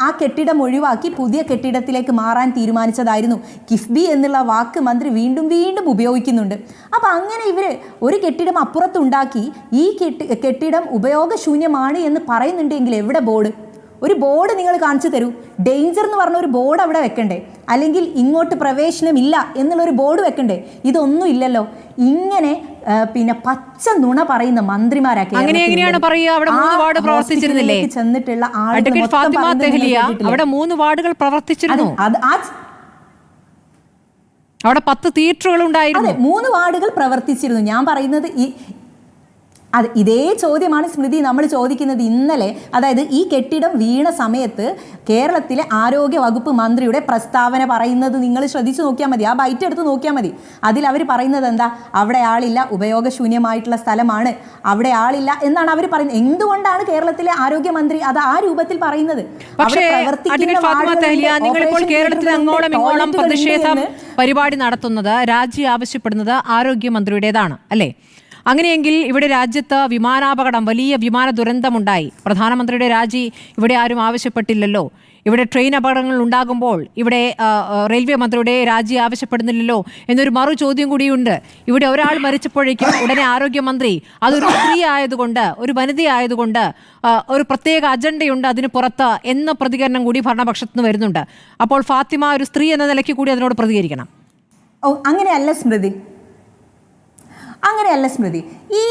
ആ കെട്ടിടം ഒഴിവാക്കി പുതിയ കെട്ടിടത്തിലേക്ക് മാറാൻ തീരുമാനിച്ചതായിരുന്നു. കിഫ്ബി എന്നുള്ള വാക്ക് മന്ത്രി വീണ്ടും വീണ്ടും ഉപയോഗിക്കുന്നുണ്ട്. അപ്പോൾ അങ്ങനെ ഇവർ ഒരു കെട്ടിടം അപ്പുറത്തുണ്ടാക്കി ഈ കെട്ടിടം ഉപയോഗശൂന്യമാണ് എന്ന് പറയുന്നുണ്ടെങ്കിൽ എവിടെ ബോർഡ്? ഒരു ബോർഡ് നിങ്ങൾ കാണിച്ചു തരൂ. ഡേഞ്ചർ എന്ന് പറഞ്ഞ ഒരു ബോർഡ് അവിടെ വെക്കണ്ടേ? അല്ലെങ്കിൽ ഇങ്ങോട്ട് പ്രവേശനമില്ല എന്നുള്ളൊരു ബോർഡ് വെക്കണ്ടേ? ഇതൊന്നും ഇല്ലല്ലോ. ഇങ്ങനെ പച്ച നുണ പറയുന്ന മന്ത്രിമാരാക്കി ചെന്നിട്ടുള്ള അവിടെ 3 വാർഡുകൾ പ്രവർത്തിച്ചിരുന്നു. അവിടെ 10 തിയേറ്ററുകൾ ഉണ്ടായിരുന്നു. 3 വാർഡുകൾ പ്രവർത്തിച്ചിരുന്നു. ഞാൻ പറയുന്നത് അത് ഇതേ ചോദ്യമാണ് സ്മൃതി നമ്മൾ ചോദിക്കുന്നത്. ഇന്നലെ, അതായത് ഈ കെട്ടിടം വീണ സമയത്ത് കേരളത്തിലെ ആരോഗ്യ വകുപ്പ് മന്ത്രിയുടെ പ്രസ്താവന പറയുന്നത് നിങ്ങൾ ശ്രദ്ധിച്ചു നോക്കിയാൽ മതി. ആ ബൈറ്റ് എടുത്ത് നോക്കിയാൽ മതി. അതിൽ അവർ പറയുന്നത് എന്താ? അവിടെ ആളില്ല, ഉപയോഗശൂന്യമായിട്ടുള്ള സ്ഥലമാണ്, അവിടെ ആളില്ല എന്നാണ് അവർ പറയുന്നത്. എന്തുകൊണ്ടാണ് കേരളത്തിലെ ആരോഗ്യമന്ത്രി അത് ആ രൂപത്തിൽ പറയുന്നത്? നിങ്ങളിപ്പോൾ കേരളത്തിൽ അങ്ങോളം ഇങ്ങോളം പ്രതിഷേധം പരിപാടി നടത്തുന്നത്, രാജി ആവശ്യപ്പെടുന്നത് ആരോഗ്യമന്ത്രിയുടേതാണ് അല്ലേ? അങ്ങനെയെങ്കിൽ ഇവിടെ രാജ്യത്ത് വിമാനാപകടം, വലിയ വിമാന ദുരന്തമുണ്ടായി. പ്രധാനമന്ത്രിയുടെ രാജി ഇവിടെ ആരും ആവശ്യപ്പെട്ടില്ലല്ലോ. ഇവിടെ ട്രെയിൻ അപകടങ്ങൾ ഉണ്ടാകുമ്പോൾ ഇവിടെ റെയിൽവേ മന്ത്രിയുടെ രാജി ആവശ്യപ്പെടുന്നില്ലല്ലോ എന്നൊരു മറു ചോദ്യം കൂടിയുണ്ട്. ഇവിടെ ഒരാൾ മരിച്ചപ്പോഴേക്കും ഉടനെ ആരോഗ്യമന്ത്രി അതൊരു സ്ത്രീ ആയതുകൊണ്ട്, ഒരു വനിതയായതുകൊണ്ട് ഒരു പ്രത്യേക അജണ്ടയുണ്ട് അതിന് പുറത്ത് എന്ന പ്രതികരണം കൂടി ഭരണപക്ഷത്ത് നിന്ന് വരുന്നുണ്ട്. അപ്പോൾ ഫാത്തിമ ഒരു സ്ത്രീ എന്ന നിലയ്ക്ക് കൂടി അതിനോട് പ്രതികരിക്കണം. അങ്ങനെയല്ല സ്മൃതി. ഈ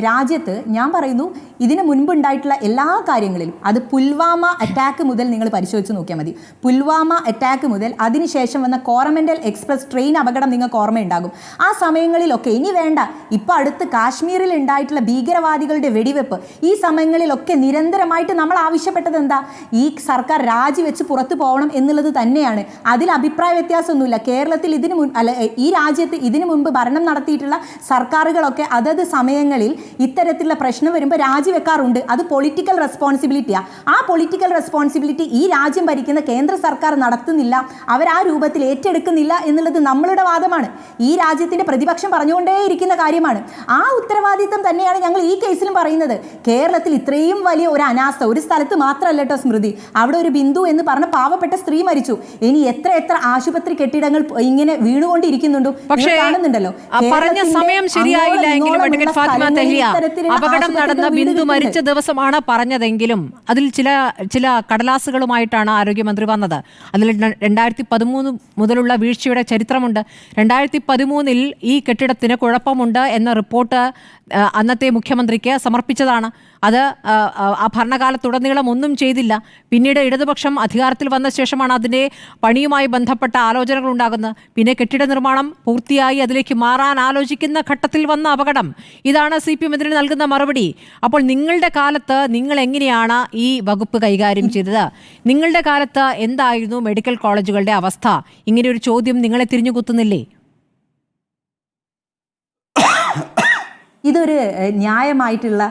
രാജ്യത്ത് ഞാൻ പറയുന്നു, ഇതിന് മുൻപുണ്ടായിട്ടുള്ള എല്ലാ കാര്യങ്ങളിലും, അത് പുൽവാമ അറ്റാക്ക് മുതൽ നിങ്ങൾ പരിശോധിച്ച് നോക്കിയാൽ മതി. പുൽവാമ അറ്റാക്ക് മുതൽ അതിനുശേഷം വന്ന കോറമൻഡൽ എക്സ്പ്രസ് ട്രെയിൻ അപകടം നിങ്ങൾക്ക് ഓർമ്മയുണ്ടാകും. ആ സമയങ്ങളിലൊക്കെ, ഇനി വേണ്ട, ഇപ്പോൾ അടുത്ത് കാശ്മീരിൽ ഉണ്ടായിട്ടുള്ള ഭീകരവാദികളുടെ വെടിവെപ്പ്, ഈ സമയങ്ങളിലൊക്കെ നിരന്തരമായിട്ട് നമ്മൾ ആവശ്യപ്പെട്ടത് എന്താ? ഈ സർക്കാർ രാജിവെച്ച് പുറത്തു പോകണം എന്നുള്ളത് തന്നെയാണ്. അതിൽ അഭിപ്രായ വ്യത്യാസമൊന്നുമില്ല. കേരളത്തിൽ ഈ രാജ്യത്ത് ഇതിനു മുമ്പ് ഭരണം നടത്തിയിട്ടുള്ള സർക്കാരുകളൊക്കെ അതത് സമയങ്ങളിൽ ഇത്തരത്തിലുള്ള പ്രശ്നം വരുമ്പോൾ രാജിവെക്കാറുണ്ട്. അത് പൊളിറ്റിക്കൽ റെസ്പോൺസിബിലിറ്റിയാണ്. ആ പൊളിറ്റിക്കൽ റെസ്പോൺസിബിലിറ്റി ഈ രാജ്യം ഭരിക്കുന്ന കേന്ദ്ര സർക്കാർ നടത്തുന്നില്ല, അവർ ആ രൂപത്തിൽ ഏറ്റെടുക്കുന്നില്ല എന്നുള്ളത് നമ്മളുടെ വാദമാണ്. ഈ രാജ്യത്തിൻ്റെ പ്രതിപക്ഷം പറഞ്ഞുകൊണ്ടേയിരിക്കുന്ന കാര്യമാണ്. ആ ഉത്തരവാദിത്തം തന്നെയാണ് ഞങ്ങൾ ഈ കേസിലും പറയുന്നത്. കേരളത്തിൽ ഇത്രയും വലിയ ഒരു അനാസ്ഥ ഒരു സ്ഥലത്ത് മാത്രമല്ല കേട്ടോ സ്മൃതി. അവിടെ ഒരു ബിന്ദു എന്ന് പറഞ്ഞ പാവപ്പെട്ട സ്ത്രീ മരിച്ചു. ഇനി എത്ര ആശുപത്രി കെട്ടിടങ്ങൾ ഇങ്ങനെ വീണുകൊണ്ടിരിക്കുന്നുണ്ടോ കാണുന്നുണ്ടല്ലോ. ശരിയായില്ല എങ്കിലും അഡ്വക്കേറ്റ് ഫാത്തിമ തെഹ്ലിയ, അപകടം നടന്ന ബിന്ദു മരിച്ച ദിവസമാണ് പറഞ്ഞതെങ്കിലും അതിൽ ചില കടലാസുകളുമായിട്ടാണ് ആരോഗ്യമന്ത്രി വന്നത്. അതിൽ 2013 മുതലുള്ള വീഴ്ചയുടെ ചരിത്രമുണ്ട്. 2013 ഈ കെട്ടിടത്തിന് കുഴപ്പമുണ്ട് എന്ന റിപ്പോർട്ട് അന്നത്തെ മുഖ്യമന്ത്രിക്ക് സമർപ്പിച്ചതാണ്. അത് ആ ഭരണകാലത്തുടനീളം ഒന്നും ചെയ്തില്ല. പിന്നീട് ഇടതുപക്ഷം അധികാരത്തിൽ വന്ന ശേഷമാണ് അതിൻ്റെ പണിയുമായി ബന്ധപ്പെട്ട ആലോചനകൾ ഉണ്ടാകുന്നത്. പിന്നെ കെട്ടിട നിർമ്മാണം പൂർത്തിയായി അതിലേക്ക് മാറാൻ ആലോചിക്കുന്ന ഘട്ടത്തിൽ വന്ന അപകടം. ഇതാണ് CPM ഇതിന് നൽകുന്ന മറുപടി. അപ്പോൾ നിങ്ങളുടെ കാലത്ത് നിങ്ങൾ എങ്ങനെയാണ് ഈ വകുപ്പ് കൈകാര്യം ചെയ്തത്? നിങ്ങളുടെ കാലത്ത് എന്തായിരുന്നു മെഡിക്കൽ കോളേജുകളുടെ അവസ്ഥ? ഇങ്ങനെയൊരു ചോദ്യം നിങ്ങളെ തിരിഞ്ഞുകുത്തുന്നില്ലേ? ഇതൊരു ന്യായമായിട്ടുള്ള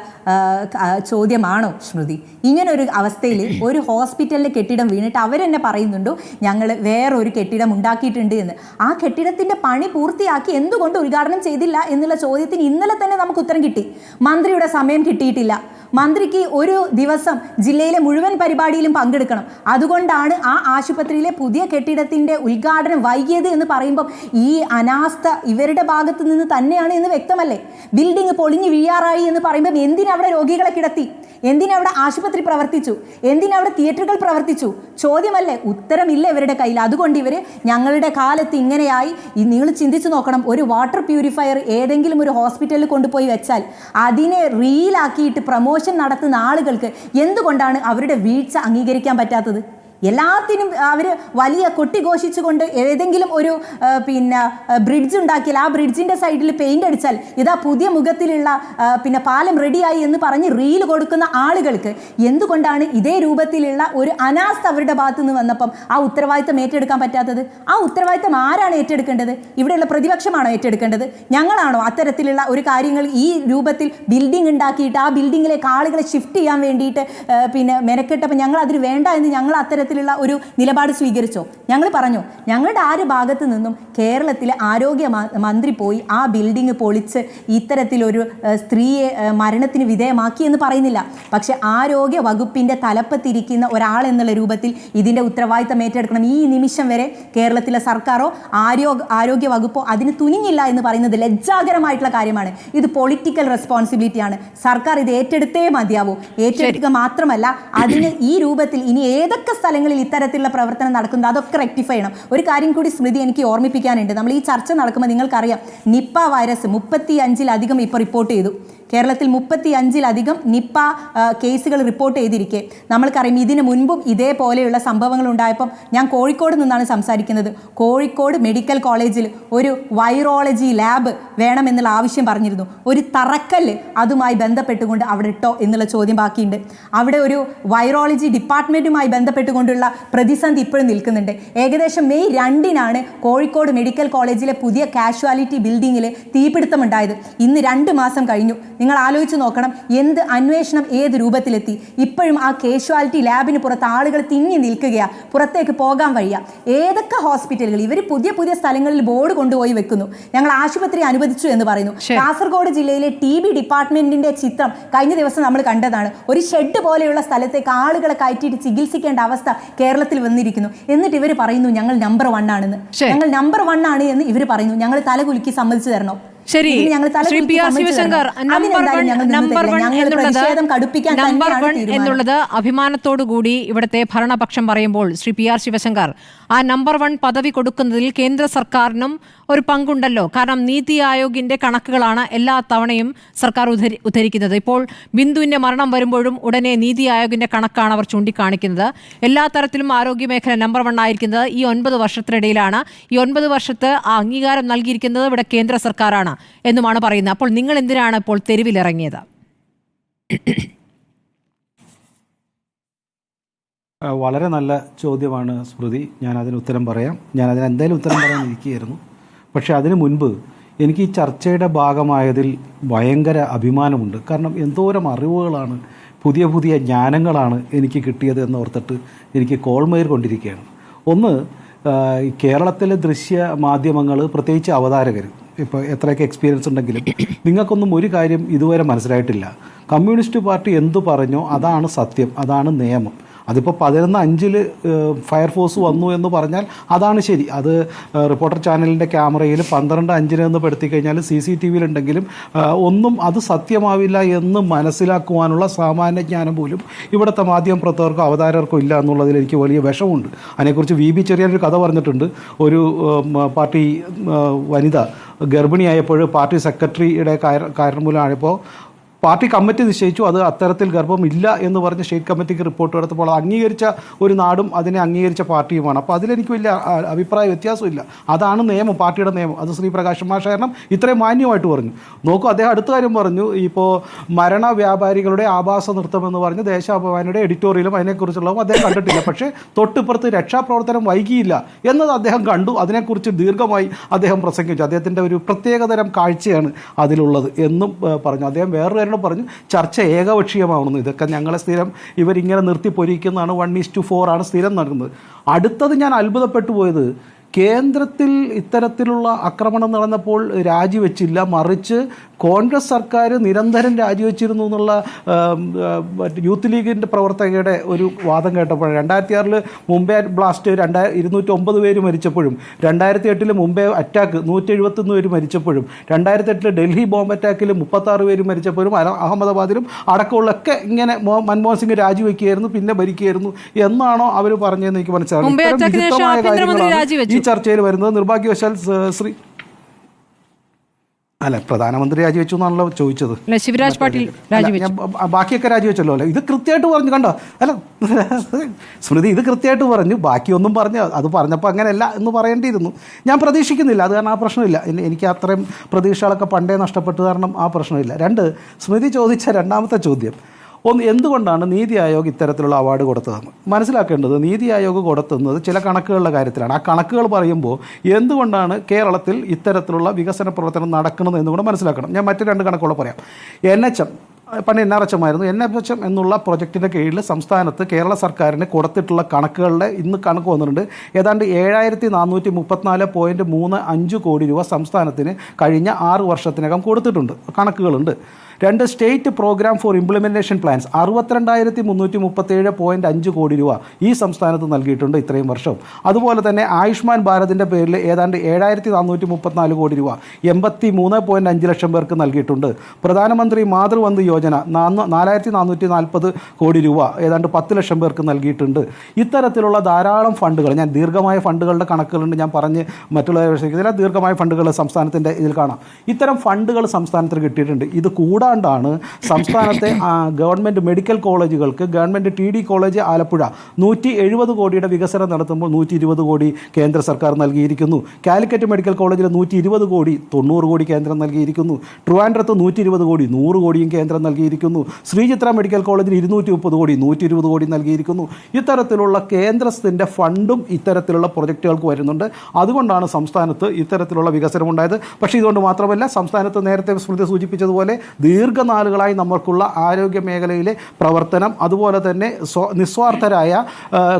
ചോദ്യമാണോ സ്മൃതി? ഇങ്ങനൊരു അവസ്ഥയിൽ ഒരു ഹോസ്പിറ്റലിലെ കെട്ടിടം വീണിട്ട് അവരെന്നെ പറയുന്നുണ്ടോ ഞങ്ങൾ വേറൊരു കെട്ടിടം ഉണ്ടാക്കിയിട്ടുണ്ട് എന്ന്. ആ കെട്ടിടത്തിൻ്റെ പണി പൂർത്തിയാക്കി എന്തുകൊണ്ട് ഉദ്ഘാടനം ചെയ്തില്ല എന്നുള്ള ചോദ്യത്തിന് ഇന്നലെ തന്നെ നമുക്ക് ഉത്തരം കിട്ടി. മന്ത്രിയുടെ സമയം കിട്ടിയിട്ടില്ല. മന്ത്രിക്ക് ഒരു ദിവസം ജില്ലയിലെ മുഴുവൻ പരിപാടിയിലും പങ്കെടുക്കണം. അതുകൊണ്ടാണ് ആ ആശുപത്രിയിലെ പുതിയ കെട്ടിടത്തിൻ്റെ ഉദ്ഘാടനം വൈകിയത് എന്ന് പറയുമ്പം ഈ അനാസ്ഥ ഇവരുടെ ഭാഗത്ത് നിന്ന് തന്നെയാണ് എന്ന് വ്യക്തമല്ലേ? ബിൽഡിംഗ് പൊളിഞ്ഞു വീഴാറായി എന്ന് പറയുമ്പം എന്തിനവിടെ രോഗികളെ കിടത്തി? എന്തിനവിടെ ആശുപത്രി പ്രവർത്തിച്ചു? എന്തിനവിടെ തിയേറ്ററുകൾ പ്രവർത്തിച്ചു? ചോദ്യമല്ലേ? ഉത്തരമില്ല ഇവരുടെ കയ്യിൽ. അതുകൊണ്ട് ഇവർ ഞങ്ങളുടെ കാലത്ത് ഇങ്ങനെയായി. നിങ്ങൾ ചിന്തിച്ചു നോക്കണം, ഒരു വാട്ടർ പ്യൂരിഫയർ ഏതെങ്കിലും ഒരു ഹോസ്പിറ്റലിൽ കൊണ്ടുപോയി വെച്ചാൽ അതിനെ റീലാക്കിയിട്ട് പ്രമോഷൻ നടത്തുന്ന ആളുകൾക്ക് എന്തുകൊണ്ടാണ് അവരുടെ വീഴ്ച അംഗീകരിക്കാൻ പറ്റാത്തത്? എല്ലാത്തിനും അവർ വലിയ കൊട്ടിഘോഷിച്ചുകൊണ്ട് ഏതെങ്കിലും ഒരു ബ്രിഡ്ജ് ഉണ്ടാക്കിയാൽ ആ ബ്രിഡ്ജിൻ്റെ സൈഡിൽ പെയിൻ്റ് അടിച്ചാൽ ഇതാ പുതിയ മുഖത്തിലുള്ള പാലം റെഡിയായി എന്ന് പറഞ്ഞ് റീൽ കൊടുക്കുന്ന ആളുകൾക്ക് എന്തുകൊണ്ടാണ് ഇതേ രൂപത്തിലുള്ള ഒരു അനാസ്ഥ അവരുടെ ഭാഗത്തു നിന്ന് വന്നപ്പം ആ ഉത്തരവാദിത്തം ഏറ്റെടുക്കാൻ പറ്റാത്തത്? ആ ഉത്തരവാദിത്തം ആരാണ് ഏറ്റെടുക്കേണ്ടത്? ഇവിടെയുള്ള പ്രതിപക്ഷമാണോ ഏറ്റെടുക്കേണ്ടത്? ഞങ്ങളാണോ അത്തരത്തിലുള്ള ഒരു കാര്യങ്ങൾ ഈ രൂപത്തിൽ ബിൽഡിംഗ് ഉണ്ടാക്കിയിട്ട് ആ ബിൽഡിങ്ങിലേക്ക് ആളുകളെ ഷിഫ്റ്റ് ചെയ്യാൻ വേണ്ടിയിട്ട് മെനക്കെട്ടപ്പോൾ ഞങ്ങൾ അതിന് വേണ്ട എന്ന് ഞങ്ങൾ അത്തരത്തിൽ തരത്തിലുള്ള ഒരു നിലപാട് സ്വീകരിച്ചോ? ഞങ്ങൾ പറഞ്ഞു ഞങ്ങളുടെ ഭാഗത്ത് നിന്നും കേരളത്തിലെ ആരോഗ്യ മന്ത്രി പോയി ആ ബിൽഡിംഗ് പൊളിച്ച് ഇത്തരത്തിലൊരു സ്ത്രീയെ മരണത്തിന് വിധേയമാക്കി എന്ന് പറയുന്നില്ല. പക്ഷെ ആരോഗ്യ വകുപ്പിന്റെ തലപ്പത്തിരിക്കുന്ന ഒരാൾ എന്നുള്ള രൂപത്തിൽ ഇതിന്റെ ഉത്തരവാദിത്തം ഏറ്റെടുക്കണം. ഈ നിമിഷം വരെ കേരളത്തിലെ സർക്കാരോ ആരോഗ്യ വകുപ്പോ അതിന് തുനിഞ്ഞില്ല എന്ന് പറയുന്നത് ലജ്ജാകരമായിട്ടുള്ള കാര്യമാണ്. ഇത് പൊളിറ്റിക്കൽ റെസ്പോൺസിബിലിറ്റിയാണ്. സർക്കാർ ഇത് ഏറ്റെടുത്തേ മതിയാവൂ. ഏറ്റെടുക്കുക മാത്രമല്ല, അതിന് ഈ രൂപത്തിൽ ഇനി ഏതൊക്കെ സ്ഥലങ്ങളിൽ ഇത്തരത്തിലുള്ള പ്രവർത്തനം നടക്കുന്നത് അതൊക്കെ റെക്ടിഫൈ ചെയ്യണം. ഒരു കാര്യം കൂടി സ്മൃതി എനിക്ക് ഓർമ്മിപ്പിക്കാനുണ്ട്. നമ്മൾ ഈ ചർച്ച നടക്കുമ്പോൾ നിങ്ങൾക്കറിയാം, നിപ്പ വൈറസ് 35-ലധികം ഇപ്പോൾ റിപ്പോർട്ട് ചെയ്തു. കേരളത്തിൽ 35-ലധികം നിപ്പ കേസുകൾ റിപ്പോർട്ട് ചെയ്തിരിക്കെ നമ്മൾക്കറിയാം ഇതിനു മുൻപും ഇതേപോലെയുള്ള സംഭവങ്ങൾ ഉണ്ടായപ്പം ഞാൻ കോഴിക്കോട് നിന്നാണ് സംസാരിക്കുന്നത്. കോഴിക്കോട് മെഡിക്കൽ കോളേജിൽ ഒരു വൈറോളജി ലാബ് വേണമെന്നുള്ള ആവശ്യം പറഞ്ഞിരുന്നു. ഒരു തറക്കല്ല് അതുമായി ബന്ധപ്പെട്ടുകൊണ്ട് അവിടെ ഇട്ടോ എന്നുള്ള ചോദ്യം ബാക്കിയുണ്ട്. അവിടെ ഒരു വൈറോളജി ഡിപ്പാർട്ട്മെൻറ്റുമായി ബന്ധപ്പെട്ടുകൊണ്ടുള്ള പ്രതിസന്ധി ഇപ്പോഴും നിൽക്കുന്നുണ്ട്. ഏകദേശം മെയ് 2-നാണ് കോഴിക്കോട് മെഡിക്കൽ കോളേജിലെ പുതിയ കാഷ്വാലിറ്റി ബിൽഡിങ്ങിൽ തീപിടുത്തമുണ്ടായത്. ഇന്ന് 2 മാസം കഴിഞ്ഞു. നിങ്ങൾ ആലോചിച്ച് നോക്കണം, എന്ത് അന്വേഷണം ഏത് രൂപത്തിലെത്തി. ഇപ്പോഴും ആ കാഷ്വാലിറ്റി ലാബിന് പുറത്ത് ആളുകൾ തിങ്ങി നിൽക്കുകയാണ്, പുറത്തേക്ക് പോകാൻ വയ്യ. ഏതൊക്കെ ഹോസ്പിറ്റലുകൾ ഇവർ പുതിയ സ്ഥലങ്ങളിൽ ബോർഡ് കൊണ്ടുപോയി വെക്കുന്നു, ഞങ്ങൾ ആശുപത്രി അനുവദിച്ചു എന്ന് പറയുന്നു. കാസർഗോഡ് ജില്ലയിലെ TB ഡിപ്പാർട്ട്മെന്റിന്റെ ചിത്രം കഴിഞ്ഞ ദിവസം നമ്മൾ കണ്ടതാണ്. ഒരു ഷെഡ് പോലെയുള്ള സ്ഥലത്തേക്ക് ആളുകളെ കയറ്റിയിട്ട് ചികിത്സിക്കേണ്ട അവസ്ഥ കേരളത്തിൽ വന്നിരിക്കുന്നു. എന്നിട്ട് ഇവർ പറയുന്നു ഞങ്ങൾ നമ്പർ 1 ആണെന്ന്. ഞങ്ങൾ നമ്പർ 1 ആണ് എന്ന് ഇവർ പറയുന്നു. ഞങ്ങൾ തലകുലുക്കി സമ്മതിച്ചു തരണോ? ശരി, Shri P R Sivasankar, number 1 എന്നുള്ളത് അഭിമാനത്തോടുകൂടി ഇവിടുത്തെ ഭരണപക്ഷം പറയുമ്പോൾ, ശ്രീ പി ആർ ശിവശങ്കർ, ആ നമ്പർ 1 പദവി കൊടുക്കുന്നതിൽ കേന്ദ്ര സർക്കാരിനും ഒരു പങ്കുണ്ടല്ലോ. കാരണം നീതി ആയോഗിന്റെ കണക്കുകളാണ് എല്ലാ തവണയും സർക്കാർ ഉദ്ധരിക്കുന്നത്. ഇപ്പോൾ ബിന്ദുവിന്റെ മരണം വരുമ്പോഴും ഉടനെ നീതി ആയോഗിന്റെ കണക്കാണ് അവർ ചൂണ്ടിക്കാണിക്കുന്നത്. എല്ലാ തരത്തിലും ആരോഗ്യമേഖല നമ്പർ 1 ആയിരിക്കുന്നത് ഈ 9 വർഷത്തിനിടയിലാണ്. ഈ 9 വർഷത്തെ ആ അംഗീകാരം നൽകിയിരിക്കുന്നത് ഇവിടെ കേന്ദ്ര സർക്കാരാണ് എന്നുമാണ് പറയുന്നത്. അപ്പോൾ നിങ്ങൾ എന്തിനാണ് ഇപ്പോൾ തെരുവിലിറങ്ങിയത്? വളരെ നല്ല ചോദ്യമാണ് സ്മൃതി. ഞാൻ അതിന് ഉത്തരം പറയാം. ഞാൻ അതിന് എന്തായാലും ഉത്തരം പറയാൻ ഇരിക്കുകയായിരുന്നു. പക്ഷേ അതിനു മുൻപ് എനിക്ക് ഈ ചർച്ചയുടെ ഭാഗമായതിൽ ഭയങ്കര അഭിമാനമുണ്ട്. കാരണം എന്തോരം അറിവുകളാണ്, പുതിയ ജ്ഞാനങ്ങളാണ് എനിക്ക് കിട്ടിയത് എന്നോർത്തിട്ട് എനിക്ക് കോൾമേർ കൊണ്ടിരിക്കുകയാണ്. ഒന്ന്, കേരളത്തിലെ ദൃശ്യ മാധ്യമങ്ങൾ, പ്രത്യേകിച്ച് അവതാരകർ, ഇപ്പോൾ എത്രയൊക്കെ എക്സ്പീരിയൻസ് ഉണ്ടെങ്കിലും നിങ്ങൾക്കൊന്നും ഒരു കാര്യം ഇതുവരെ മനസ്സിലായിട്ടില്ല. കമ്മ്യൂണിസ്റ്റ് പാർട്ടി എന്തു പറഞ്ഞോ അതാണ് സത്യം, അതാണ് നിയമം. അതിപ്പോൾ 11:05 ഫയർഫോഴ്സ് വന്നു എന്ന് പറഞ്ഞാൽ അതാണ് ശരി. അത് റിപ്പോർട്ടർ ചാനലിൻ്റെ ക്യാമറയിൽ 12:05 എന്ന് പെടുത്തി കഴിഞ്ഞാൽ CCTVയിലുണ്ടെങ്കിലും ഒന്നും അത് സത്യമാവില്ല എന്ന് മനസ്സിലാക്കുവാനുള്ള സാമാന്യ ജ്ഞാനം പോലും ഇവിടുത്തെ മാധ്യമ പ്രവർത്തകർക്കോ അവതാരകർക്കോ ഇല്ല എന്നുള്ളതിൽ എനിക്ക് വലിയ വിഷമമുണ്ട്. അതിനെക്കുറിച്ച് VB ചെറിയൊരു കഥ പറഞ്ഞിട്ടുണ്ട്. ഒരു പാർട്ടി വനിത ഗർഭിണിയായപ്പോൾ പാർട്ടി സെക്രട്ടറിയുടെ കാരണം മൂലമായപ്പോൾ പാർട്ടി കമ്മിറ്റി നിശ്ചയിച്ചു അത് അത്തരത്തിൽ ഗർഭമില്ല എന്ന് പറഞ്ഞ് സ്റ്റേറ്റ് കമ്മിറ്റിക്ക് റിപ്പോർട്ട് കൊടുത്തപ്പോൾ അംഗീകരിച്ച ഒരു നാടും അതിനെ അംഗീകരിച്ച പാർട്ടിയുമാണ്. അപ്പോൾ അതിലെനിക്ക് വലിയ അഭിപ്രായ വ്യത്യാസമില്ല. അതാണ് നിയമം, പാർട്ടിയുടെ നിയമം. അത് ശ്രീ പ്രകാശ് മാഷ് കാരണം ഇത്രയും മാന്യമായിട്ട് പറഞ്ഞു. നോക്കൂ, അദ്ദേഹം അടുത്ത കാര്യം പറഞ്ഞു, ഇപ്പോൾ മരണ വ്യാപാരികളുടെ ആഭാസ നൃത്തമെന്ന് പറഞ്ഞ് ദേശാഭിമാനിയുടെ എഡിറ്റോറിയലും അതിനെക്കുറിച്ചുള്ളതും അദ്ദേഹം കണ്ടിട്ടില്ല. പക്ഷേ തൊട്ടിപ്പുറത്ത് രക്ഷാപ്രവർത്തനം വൈകിയില്ല എന്നത് അദ്ദേഹം കണ്ടു. അതിനെക്കുറിച്ച് ദീർഘമായി അദ്ദേഹം പ്രസംഗിച്ചു. അദ്ദേഹത്തിൻ്റെ ഒരു പ്രത്യേകതരം കാഴ്ചയാണ് അതിലുള്ളത് എന്നും പറഞ്ഞു. അദ്ദേഹം വേറൊരു പറഞ്ഞു ചർച്ച ഏകപക്ഷീയമാവുന്നു. ഇതൊക്കെ ഞങ്ങളെ സ്ഥിരം ഇവരിങ്ങനെ നിർത്തി പൊരിക്കുന്നതാണ്. 1:4 ആണ് സ്ഥിരം നടക്കുന്നത്. അടുത്തത് ഞാൻ അത്ഭുതപ്പെട്ടു പോയത്, കേന്ദ്രത്തിൽ ഇത്തരത്തിലുള്ള ആക്രമണം നടന്നപ്പോൾ രാജിവെച്ചില്ല, മറിച്ച് കോൺഗ്രസ് സർക്കാർ നിരന്തരം രാജിവെച്ചിരുന്നു എന്നുള്ള യൂത്ത് ലീഗിൻ്റെ പ്രവർത്തകയുടെ ഒരു വാദം കേട്ടപ്പോഴാണ്. 2006 മുംബൈ ബ്ലാസ്റ്റ് 209 പേര് മരിച്ചപ്പോഴും, 2008 മുംബൈ അറ്റാക്ക് 171 പേര് മരിച്ചപ്പോഴും, 2008 ഡൽഹി ബോംബ് അറ്റാക്കിൽ 36 പേര് മരിച്ചപ്പോഴും, അഹമ്മദാബാദിലും അടക്കമുള്ളൊക്കെ ഇങ്ങനെ മൻമോഹൻ സിംഗ് രാജിവെക്കുകയായിരുന്നു, പിന്നെ ഭരിക്കുകയായിരുന്നു എന്നാണോ അവർ പറഞ്ഞതെന്ന് എനിക്ക് മനസ്സിലാകും. ഈ ചർച്ചയിൽ വരുന്നത് നിർഭാഗ്യവശാൽ അല്ല, പ്രധാനമന്ത്രി രാജിവെച്ചു എന്നാണല്ലോ ചോദിച്ചത്. ശിവരാജ് പാട്ടീൽ ബാക്കിയൊക്കെ രാജിവെച്ചല്ലോ അല്ലേ? ഇത് കൃത്യമായിട്ട് പറഞ്ഞു. കണ്ടോ? അല്ല സ്മൃതി, ഇത് കൃത്യമായിട്ട് പറഞ്ഞു. ബാക്കിയൊന്നും പറഞ്ഞു, അത് പറഞ്ഞപ്പോൾ അങ്ങനെയല്ല എന്ന് പറയേണ്ടിയിരുന്നു. ഞാൻ പ്രതീക്ഷിക്കുന്നില്ല, അത് കാരണം ആ പ്രശ്നമില്ല. എനിക്ക് അത്രയും പ്രതീക്ഷകളൊക്കെ പണ്ടേ നഷ്ടപ്പെട്ടു, കാരണം ആ പ്രശ്നമില്ല. 2, സ്മൃതി ചോദിച്ച രണ്ടാമത്തെ ചോദ്യം, ഒന്ന്, എന്തുകൊണ്ടാണ് നീതി ആയോഗ് ഇത്തരത്തിലുള്ള അവാർഡ് കൊടുത്തതെന്ന് മനസ്സിലാക്കേണ്ടത്. നീതി ആയോഗ് കൊടുത്തുന്നത് ചില കണക്കുകളുടെ കാര്യത്തിലാണ്. ആ കണക്കുകൾ പറയുമ്പോൾ എന്തുകൊണ്ടാണ് കേരളത്തിൽ ഇത്തരത്തിലുള്ള വികസന പ്രവർത്തനം നടക്കുന്നത് എന്നുകൂടെ മനസ്സിലാക്കണം. ഞാൻ മറ്റു 2 കണക്കുകൾ പറയാം. NHM പണ്ട് NRHM ആയിരുന്നു. NRHM എന്നുള്ള പ്രൊജക്റ്റിൻ്റെ കീഴിൽ സംസ്ഥാനത്ത് കേരള സർക്കാരിന് കൊടുത്തിട്ടുള്ള കണക്കുകളുടെ ഇന്ന് കണക്ക് വന്നിട്ടുണ്ട്. ഏതാണ്ട് 7434.35 കോടി രൂപ സംസ്ഥാനത്തിന് കഴിഞ്ഞ 6 വർഷത്തിനകം കൊടുത്തിട്ടുണ്ട്. കണക്കുകളുണ്ട്. 2 state programme for implementation plans 62,337.5 കോടി രൂപ ഈ സംസ്ഥാനത്ത് നൽകിയിട്ടുണ്ട് ഇത്രയും വർഷം. അതുപോലെ തന്നെ ആയുഷ്മാൻ ഭാരതിൻ്റെ പേരിൽ ഏതാണ്ട് 7,434 കോടി രൂപ 83.5 ലക്ഷം പേർക്ക് നൽകിയിട്ടുണ്ട്. പ്രധാനമന്ത്രി മാതൃവന്ദു യോജന 4,440 കോടി രൂപ ഏതാണ്ട് 10 ലക്ഷം പേർക്ക് നൽകിയിട്ടുണ്ട്. ഇത്തരത്തിലുള്ള ധാരാളം ഫണ്ടുകൾ, ഞാൻ ദീർഘമായ ഫണ്ടുകളുടെ കണക്കുകളുണ്ട്, ഞാൻ പറഞ്ഞ് മറ്റുള്ള ദീർഘമായ ഫണ്ടുകൾ സംസ്ഥാനത്തിൻ്റെ ഇതിൽ കാണാം. ഇത്തരം ഫണ്ടുകൾ സംസ്ഥാനത്തിന് കിട്ടിയിട്ടുണ്ട്. ഇത് കൂടാണ്ടാണ് സംസ്ഥാനത്തെ ഗവൺമെൻറ് മെഡിക്കൽ കോളേജുകൾക്ക് ഗവൺമെൻറ് TD കോളേജ് ആലപ്പുഴ 170 കോടിയുടെ വികസനം നടത്തുമ്പോൾ 120 കോടി കേന്ദ്ര സർക്കാർ നൽകിയിരിക്കുന്നു. കാലിക്കറ്റ് മെഡിക്കൽ കോളേജിൽ 120 കോടി 90 കോടി കേന്ദ്രം നൽകിയിരിക്കുന്നു. ട്രിവാൻഡ്രത്ത് 120 കോടി 100 കോടിയും കേന്ദ്രം നൽകിയിരിക്കുന്നു. ശ്രീചിത്ര മെഡിക്കൽ കോളേജിൽ 230 കോടി 120 കോടി നൽകിയിരിക്കുന്നു. ഇത്തരത്തിലുള്ള കേന്ദ്രത്തിൻ്റെ ഫണ്ടും ഇത്തരത്തിലുള്ള പ്രൊജക്റ്റുകൾക്ക് വരുന്നുണ്ട്. അതുകൊണ്ടാണ് സംസ്ഥാനത്ത് ഇത്തരത്തിലുള്ള വികസനം ഉണ്ടായത്. പക്ഷേ ഇതുകൊണ്ട് മാത്രമല്ല, സംസ്ഥാനത്ത് നേരത്തെ സ്മൃതി സൂചിപ്പിച്ചതുപോലെ ദീർഘനാളുകളായി നമുക്കുള്ള ആരോഗ്യ മേഖലയിലെ പ്രവർത്തനം, അതുപോലെ തന്നെ നിസ്വാർത്ഥരായ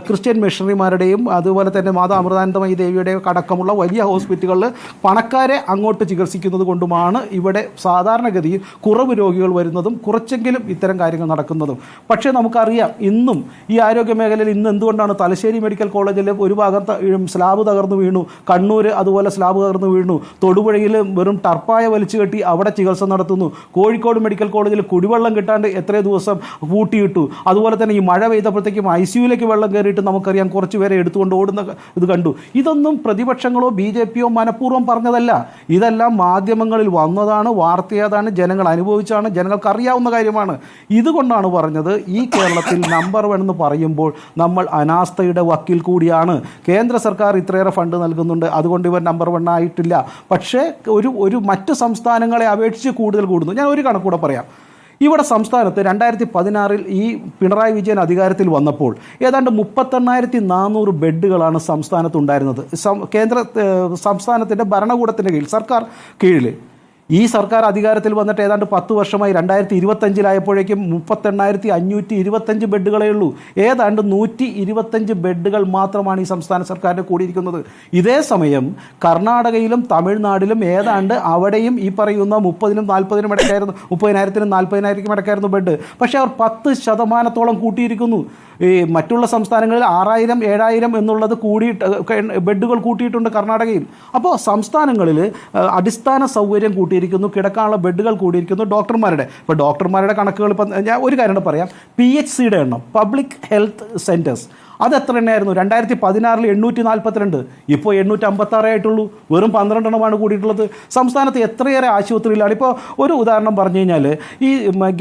ക്രിസ്ത്യൻ മിഷണറിമാരുടെയും അതുപോലെ തന്നെ മാതാ അമൃതാനന്ദമയി ദേവിയുടെയും അടക്കമുള്ള വലിയ ഹോസ്പിറ്റലുകളിൽ പണക്കാരെ അങ്ങോട്ട് ചികിത്സിക്കുന്നത് കൊണ്ടുമാണ് ഇവിടെ സാധാരണഗതിയിൽ കുറവ് രോഗികൾ വരുന്നതും കുറച്ചെങ്കിലും ഇത്തരം കാര്യങ്ങൾ നടക്കുന്നതും. പക്ഷേ നമുക്കറിയാം, ഇന്നും ഈ ആരോഗ്യ മേഖലയിൽ ഇന്ന് എന്തുകൊണ്ടാണ് തലശ്ശേരി മെഡിക്കൽ കോളേജിൽ ഒരു ഭാഗം സ്ലാബ് തകർന്നു വീണു, കണ്ണൂർ അതുപോലെ സ്ലാബ് തകർന്നു വീണു, തൊടുപുഴയിൽ വെറും ടർപ്പായ വലിച്ചു കെട്ടി അവിടെ ചികിത്സ നടത്തുന്നു, കോഴിക്കോട് മെഡിക്കൽ കോളേജിൽ കുടിവെള്ളം കിട്ടാണ്ട് എത്രയോ ദിവസം പൂട്ടിയിട്ടു, അതുപോലെ തന്നെ ഈ മഴ പെയ്തപ്പോഴത്തേക്കും ICUയിലേക്ക് വെള്ളം കയറിയിട്ട് നമുക്കറിയാം കുറച്ച് പേരെ എടുത്തുകൊണ്ട് ഓടുന്ന ഇത് കണ്ടു. ഇതൊന്നും പ്രതിപക്ഷങ്ങളോ BJPയോ മനഃപൂർവ്വം പറഞ്ഞതല്ല. ഇതെല്ലാം മാധ്യമങ്ങളിൽ വന്നതാണ്, വാർത്തയാതാണ്, ജനങ്ങൾ അനുഭവിച്ചാണ്, ജനങ്ങൾക്ക് അറിയാവുന്ന കാര്യമാണ്. ഇതുകൊണ്ടാണ് പറഞ്ഞത്, ഈ കേരളത്തിൽ നമ്പർ 1 എന്ന് പറയുമ്പോൾ നമ്മൾ അനാസ്ഥയുടെ വക്കിൽ കൂടിയാണ്. കേന്ദ്ര സർക്കാർ ഇത്രയേറെ ഫണ്ട് നൽകുന്നുണ്ട്, അതുകൊണ്ട് ഇവർ നമ്പർ 1 ആയിട്ടില്ല. പക്ഷേ ഒരു മറ്റ് സംസ്ഥാനങ്ങളെ അപേക്ഷിച്ച് കൂടുതൽ കൂടുന്നു. ഞാൻ ഒരു കണക്കൂടെ പറയാം. ഇവിടെ സംസ്ഥാനത്ത് 2016 ഈ പിണറായി വിജയൻ അധികാരത്തിൽ വന്നപ്പോൾ ഏതാണ്ട് 38,400 ബെഡുകളാണ് സംസ്ഥാനത്തുണ്ടായിരുന്നത്. സംസ്ഥാനത്തിൻ്റെ ഭരണകൂടത്തിൻ്റെ കീഴിൽ, സർക്കാർ കീഴിൽ. ഈ സർക്കാർ അധികാരത്തിൽ വന്നിട്ട് ഏതാണ്ട് 10 വർഷമായി 2025 38,525 ബെഡുകളേ ഉള്ളൂ. ഏതാണ്ട് 125 ബെഡുകൾ മാത്രമാണ് ഈ സംസ്ഥാന സർക്കാരിന് കൂടിയിരിക്കുന്നത്. ഇതേ സമയം കർണാടകയിലും തമിഴ്നാട്ടിലും ഏതാണ്ട് അവിടെയും ഈ പറയുന്ന 30,000-നും 40,000-നും ഇടയ്ക്കായിരുന്നു, 30,000-നും 40,000-നും ഇടയ്ക്കായിരുന്നു ബെഡ്. പക്ഷേ അവർ 10% കൂട്ടിയിരിക്കുന്നു. ഈ മറ്റുള്ള സംസ്ഥാനങ്ങളിൽ 6,000, 7,000 എന്നുള്ളത് ബെഡുകൾ കൂട്ടിയിട്ടുണ്ട് കർണാടകയിൽ. അപ്പോൾ സംസ്ഥാനങ്ങളിൽ അടിസ്ഥാന സൗകര്യം കൂട്ടിയിരിക്കുന്നു, കിടക്കാനുള്ള ബെഡുകൾ കൂടിയിരിക്കുന്നു. ഇപ്പോൾ ഡോക്ടർമാരുടെ കണക്കുകൾ ഇപ്പം ഞാൻ ഒരു കാര്യം പറയാം. PHCയുടെ എണ്ണം, പബ്ലിക് ഹെൽത്ത് സെൻറ്റേഴ്സ്, അത് എത്ര എണ്ണമായിരുന്നു? 2016 842, ഇപ്പോൾ 856 ആയിട്ടുള്ളൂ. വെറും 12 എണ്ണമാണ് കൂടിയിട്ടുള്ളത്. സംസ്ഥാനത്ത് എത്രയേറെ ആശുപത്രിയിലാണ്. ഇപ്പോൾ ഒരു ഉദാഹരണം പറഞ്ഞു കഴിഞ്ഞാൽ, ഈ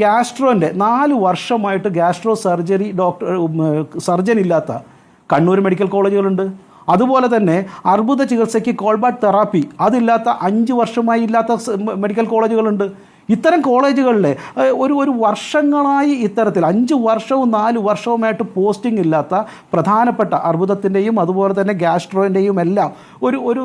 ഗ്യാസ്ട്രോൻ്റെ 4 വർഷമായിട്ട് ഗ്യാസ്ട്രോ സർജൻ ഇല്ലാത്ത കണ്ണൂർ മെഡിക്കൽ കോളേജുകളുണ്ട്. അതുപോലെ തന്നെ അർബുദ ചികിത്സയ്ക്ക് കോൾബാറ്റ് തെറാപ്പി അതില്ലാത്ത 5 വർഷമായി ഇല്ലാത്ത മെഡിക്കൽ കോളേജുകളുണ്ട്. ഇത്തരം കോളേജുകളിലെ ഒരു വർഷങ്ങളായി ഇത്തരത്തിൽ 5 വർഷവും 4 വർഷവുമായിട്ട് പോസ്റ്റിംഗ് ഇല്ലാത്ത പ്രധാനപ്പെട്ട അർബുദത്തിൻ്റെയും അതുപോലെ തന്നെ ഗ്യാസ്ട്രോൻ്റെയും എല്ലാം ഒരു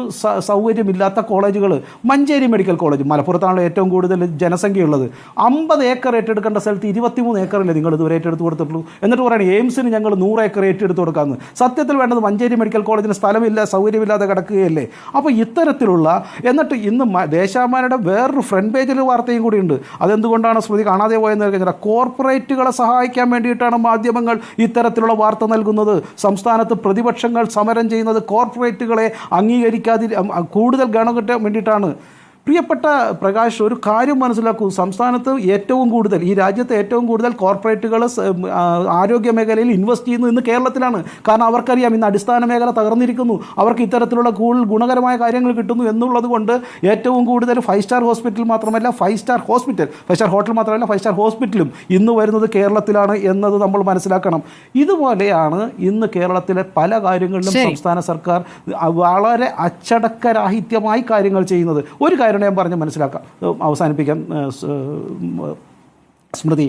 സൗകര്യമില്ലാത്ത കോളേജുകൾ. മഞ്ചേരി മെഡിക്കൽ കോളേജ്, മലപ്പുറത്താണല്ലോ ഏറ്റവും കൂടുതൽ ജനസംഖ്യയുള്ളത്. 50 ഏക്കർ ഏറ്റെടുക്കേണ്ട സ്ഥലത്ത് 23 ഏക്കറല്ലേ നിങ്ങൾ ഇതുവരെ ഏറ്റെടുത്ത് കൊടുത്തിട്ടുള്ളൂ. എന്നിട്ട് പറയുന്നത് എയിംസിന് ഞങ്ങൾ 100 ഏക്കർ ഏറ്റെടുത്ത് കൊടുക്കാമെന്ന്. സത്യത്തിൽ വേണ്ടത് മഞ്ചേരി മെഡിക്കൽ കോളേജിന് സ്ഥലമില്ല, സൗകര്യമില്ലാതെ കിടക്കുകയല്ലേ. അപ്പോൾ ഇത്തരത്തിലുള്ള, എന്നിട്ട് ഇന്ന് ദേശാഭിമാനിയുടെ വേറൊരു ഫ്രണ്ട് പേജിൽ വാർത്തയും കൂടിയുണ്ട്. അതെന്തുകൊണ്ടാണ് സ്മൃതി കാണാതെ പോയെന്ന് കഴിഞ്ഞാൽ, കോർപ്പറേറ്റുകളെ സഹായിക്കാൻ വേണ്ടിയിട്ടാണ് മാധ്യമങ്ങൾ ഇത്തരത്തിലുള്ള വാർത്ത നൽകുന്നത്. സംസ്ഥാനത്ത് പ്രതിപക്ഷങ്ങൾ സമരം ചെയ്യുന്നത് കോർപ്പറേറ്റുകളെ കൂടുതൽ ഗണം കിട്ടാൻ വേണ്ടിയിട്ടാണ്. പ്രിയപ്പെട്ട പ്രകാശ്, ഒരു കാര്യം മനസ്സിലാക്കൂ. സംസ്ഥാനത്ത് ഏറ്റവും കൂടുതൽ, ഈ രാജ്യത്തെ ഏറ്റവും കൂടുതൽ കോർപ്പറേറ്റുകൾ ആരോഗ്യ മേഖലയിൽ ഇൻവെസ്റ്റ് ചെയ്യുന്നത് ഇന്ന് കേരളത്തിലാണ്. കാരണം അവർക്കറിയാം ഇന്ന് അടിസ്ഥാന മേഖല തകർന്നിരിക്കുന്നു, അവർക്ക് ഇത്തരത്തിലുള്ള കൂടുതൽ ഗുണകരമായ കാര്യങ്ങൾ കിട്ടുന്നു എന്നുള്ളത് കൊണ്ട് ഏറ്റവും കൂടുതൽ 5 സ്റ്റാർ ഹോസ്പിറ്റൽ മാത്രമല്ല 5 സ്റ്റാർ ഹോട്ടൽ മാത്രമല്ല 5 സ്റ്റാർ ഹോസ്പിറ്റലും ഇന്ന് വരുന്നത് കേരളത്തിലാണ് എന്നത് നമ്മൾ മനസ്സിലാക്കണം. ഇതുപോലെയാണ് ഇന്ന് കേരളത്തിലെ പല കാര്യങ്ങളിലും സംസ്ഥാന സർക്കാർ വളരെ അച്ചടക്കരാഹിത്യമായി കാര്യങ്ങൾ ചെയ്യുന്നത്. ഒരു കാര്യം ഞാൻ പറഞ്ഞ് അവസാനിപ്പിക്കാം സ്മൃതി.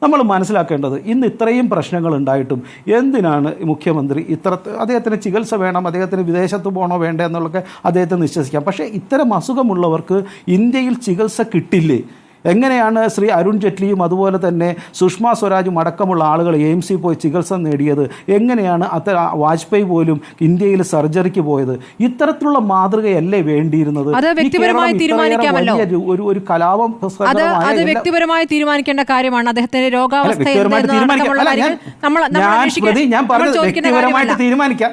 നമ്മൾ മനസ്സിലാക്കേണ്ടത്, ഇന്ന് ഇത്രയും പ്രശ്നങ്ങൾ ഉണ്ടായിട്ടും എന്തിനാണ് മുഖ്യമന്ത്രി അദ്ദേഹത്തിന് ചികിത്സ വേണം, അദ്ദേഹത്തിന് വിദേശത്ത് പോകണോ വേണ്ടേ എന്നുള്ളതൊക്കെ അദ്ദേഹത്തെ നിശ്ചയിക്കാം. പക്ഷേ ഇത്തരം അസുഖമുള്ളവർക്ക് ഇന്ത്യയിൽ ചികിത്സ കിട്ടില്ലേ എങ്ങനെയാണ് ശ്രീ അരുൺ ജെയ്റ്റ്ലിയും അതുപോലെ തന്നെ സുഷമ സ്വരാജും അടക്കമുള്ള ആളുകൾ എയിംസിൽ പോയി ചികിത്സ നേടിയത്? എങ്ങനെയാണ് വാജ്പേയി പോലും ഇന്ത്യയിൽ സർജറിക്ക് പോയത്? ഇത്തരത്തിലുള്ള മാതൃകയല്ലേ വേണ്ടിയിരുന്നത്? അത് വ്യക്തിപരമായി തീരുമാനിക്കാമല്ലോ. ഒരു കലാപം അത് വ്യക്തിപരമായി തീരുമാനിക്കേണ്ട കാര്യമാണ്. അദ്ദേഹത്തിന്റെ രോഗാവസ്ഥ ഞാൻ പറഞ്ഞത് വ്യക്തിപരമായിട്ട് തീരുമാനിക്കാം.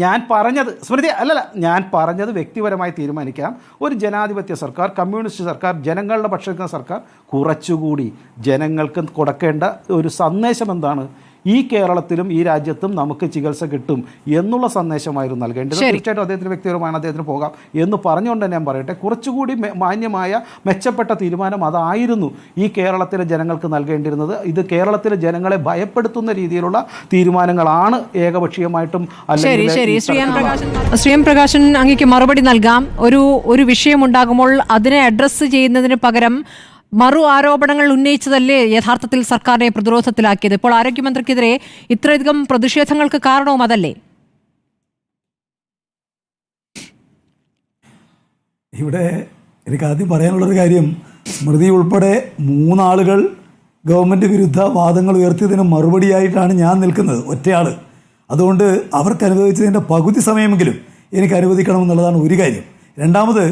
ഞാൻ പറഞ്ഞത് സ്മൃതി അല്ലല്ല, ഞാൻ പറഞ്ഞത് വ്യക്തിപരമായി തീരുമാനിക്കാം. ഒരു ജനാധിപത്യ സർക്കാർ, കമ്മ്യൂണിസ്റ്റ് സർക്കാർ, ജനങ്ങളുടെ പക്ഷത്തുള്ള സർക്കാർ കുറച്ചുകൂടി ജനങ്ങൾക്ക് കൊടുക്കേണ്ട ഒരു സന്ദേശം എന്താണ്? ഈ കേരളത്തിലും ഈ രാജ്യത്തും നമുക്ക് ചികിത്സ കിട്ടും എന്നുള്ള സന്ദേശമായിരുന്നു നൽകേണ്ടത്. തീർച്ചയായിട്ടും അദ്ദേഹത്തിന് വ്യക്തിപരമാണ്, അദ്ദേഹത്തിന് പോകാം എന്ന് പറഞ്ഞുകൊണ്ട് ഞാൻ പറയട്ടെ, കുറച്ചുകൂടി മാന്യമായ മെച്ചപ്പെട്ട തീരുമാനം അതായിരുന്നു ഈ കേരളത്തിലെ ജനങ്ങൾക്ക് നൽകേണ്ടിരുന്നത്. ഇത് കേരളത്തിലെ ജനങ്ങളെ ഭയപ്പെടുത്തുന്ന രീതിയിലുള്ള തീരുമാനങ്ങളാണ് ഏകപക്ഷീയമായിട്ടും. ശ്രീ എം പ്രകാശൻ അങ്ങേക്ക് മറുപടി നൽകാം. ഒരു വിഷയമുണ്ടാകുമ്പോൾ അതിനെ അഡ്രസ്സ് ചെയ്യുന്നതിന് പകരം മറു ആരോപണങ്ങൾ ഉന്നയിച്ചതല്ലേ യഥാർത്ഥത്തിൽ സർക്കാരിനെ പ്രതിരോധത്തിലാക്കിയത്? ഇപ്പോൾ ആരോഗ്യമന്ത്രിക്കെതിരെ ഇത്രയധികം പ്രതിഷേധങ്ങൾക്ക് കാരണവും അതല്ലേ? ഇവിടെ എനിക്ക് ആദ്യം പറയാനുള്ളൊരു കാര്യം, സ്മൃതി ഉൾപ്പെടെ 3 ആളുകൾ ഗവൺമെൻറ് വിരുദ്ധ വാദങ്ങൾ ഉയർത്തിയതിന് മറുപടിയായിട്ടാണ് ഞാൻ നിൽക്കുന്നത്, ഒറ്റയാൾ. അതുകൊണ്ട് അവർക്ക് അനുവദിച്ചതിൻ്റെ പകുതി സമയമെങ്കിലും എനിക്ക് അനുവദിക്കണമെന്നുള്ളതാണ് ഒരു കാര്യം. രണ്ടാമത്,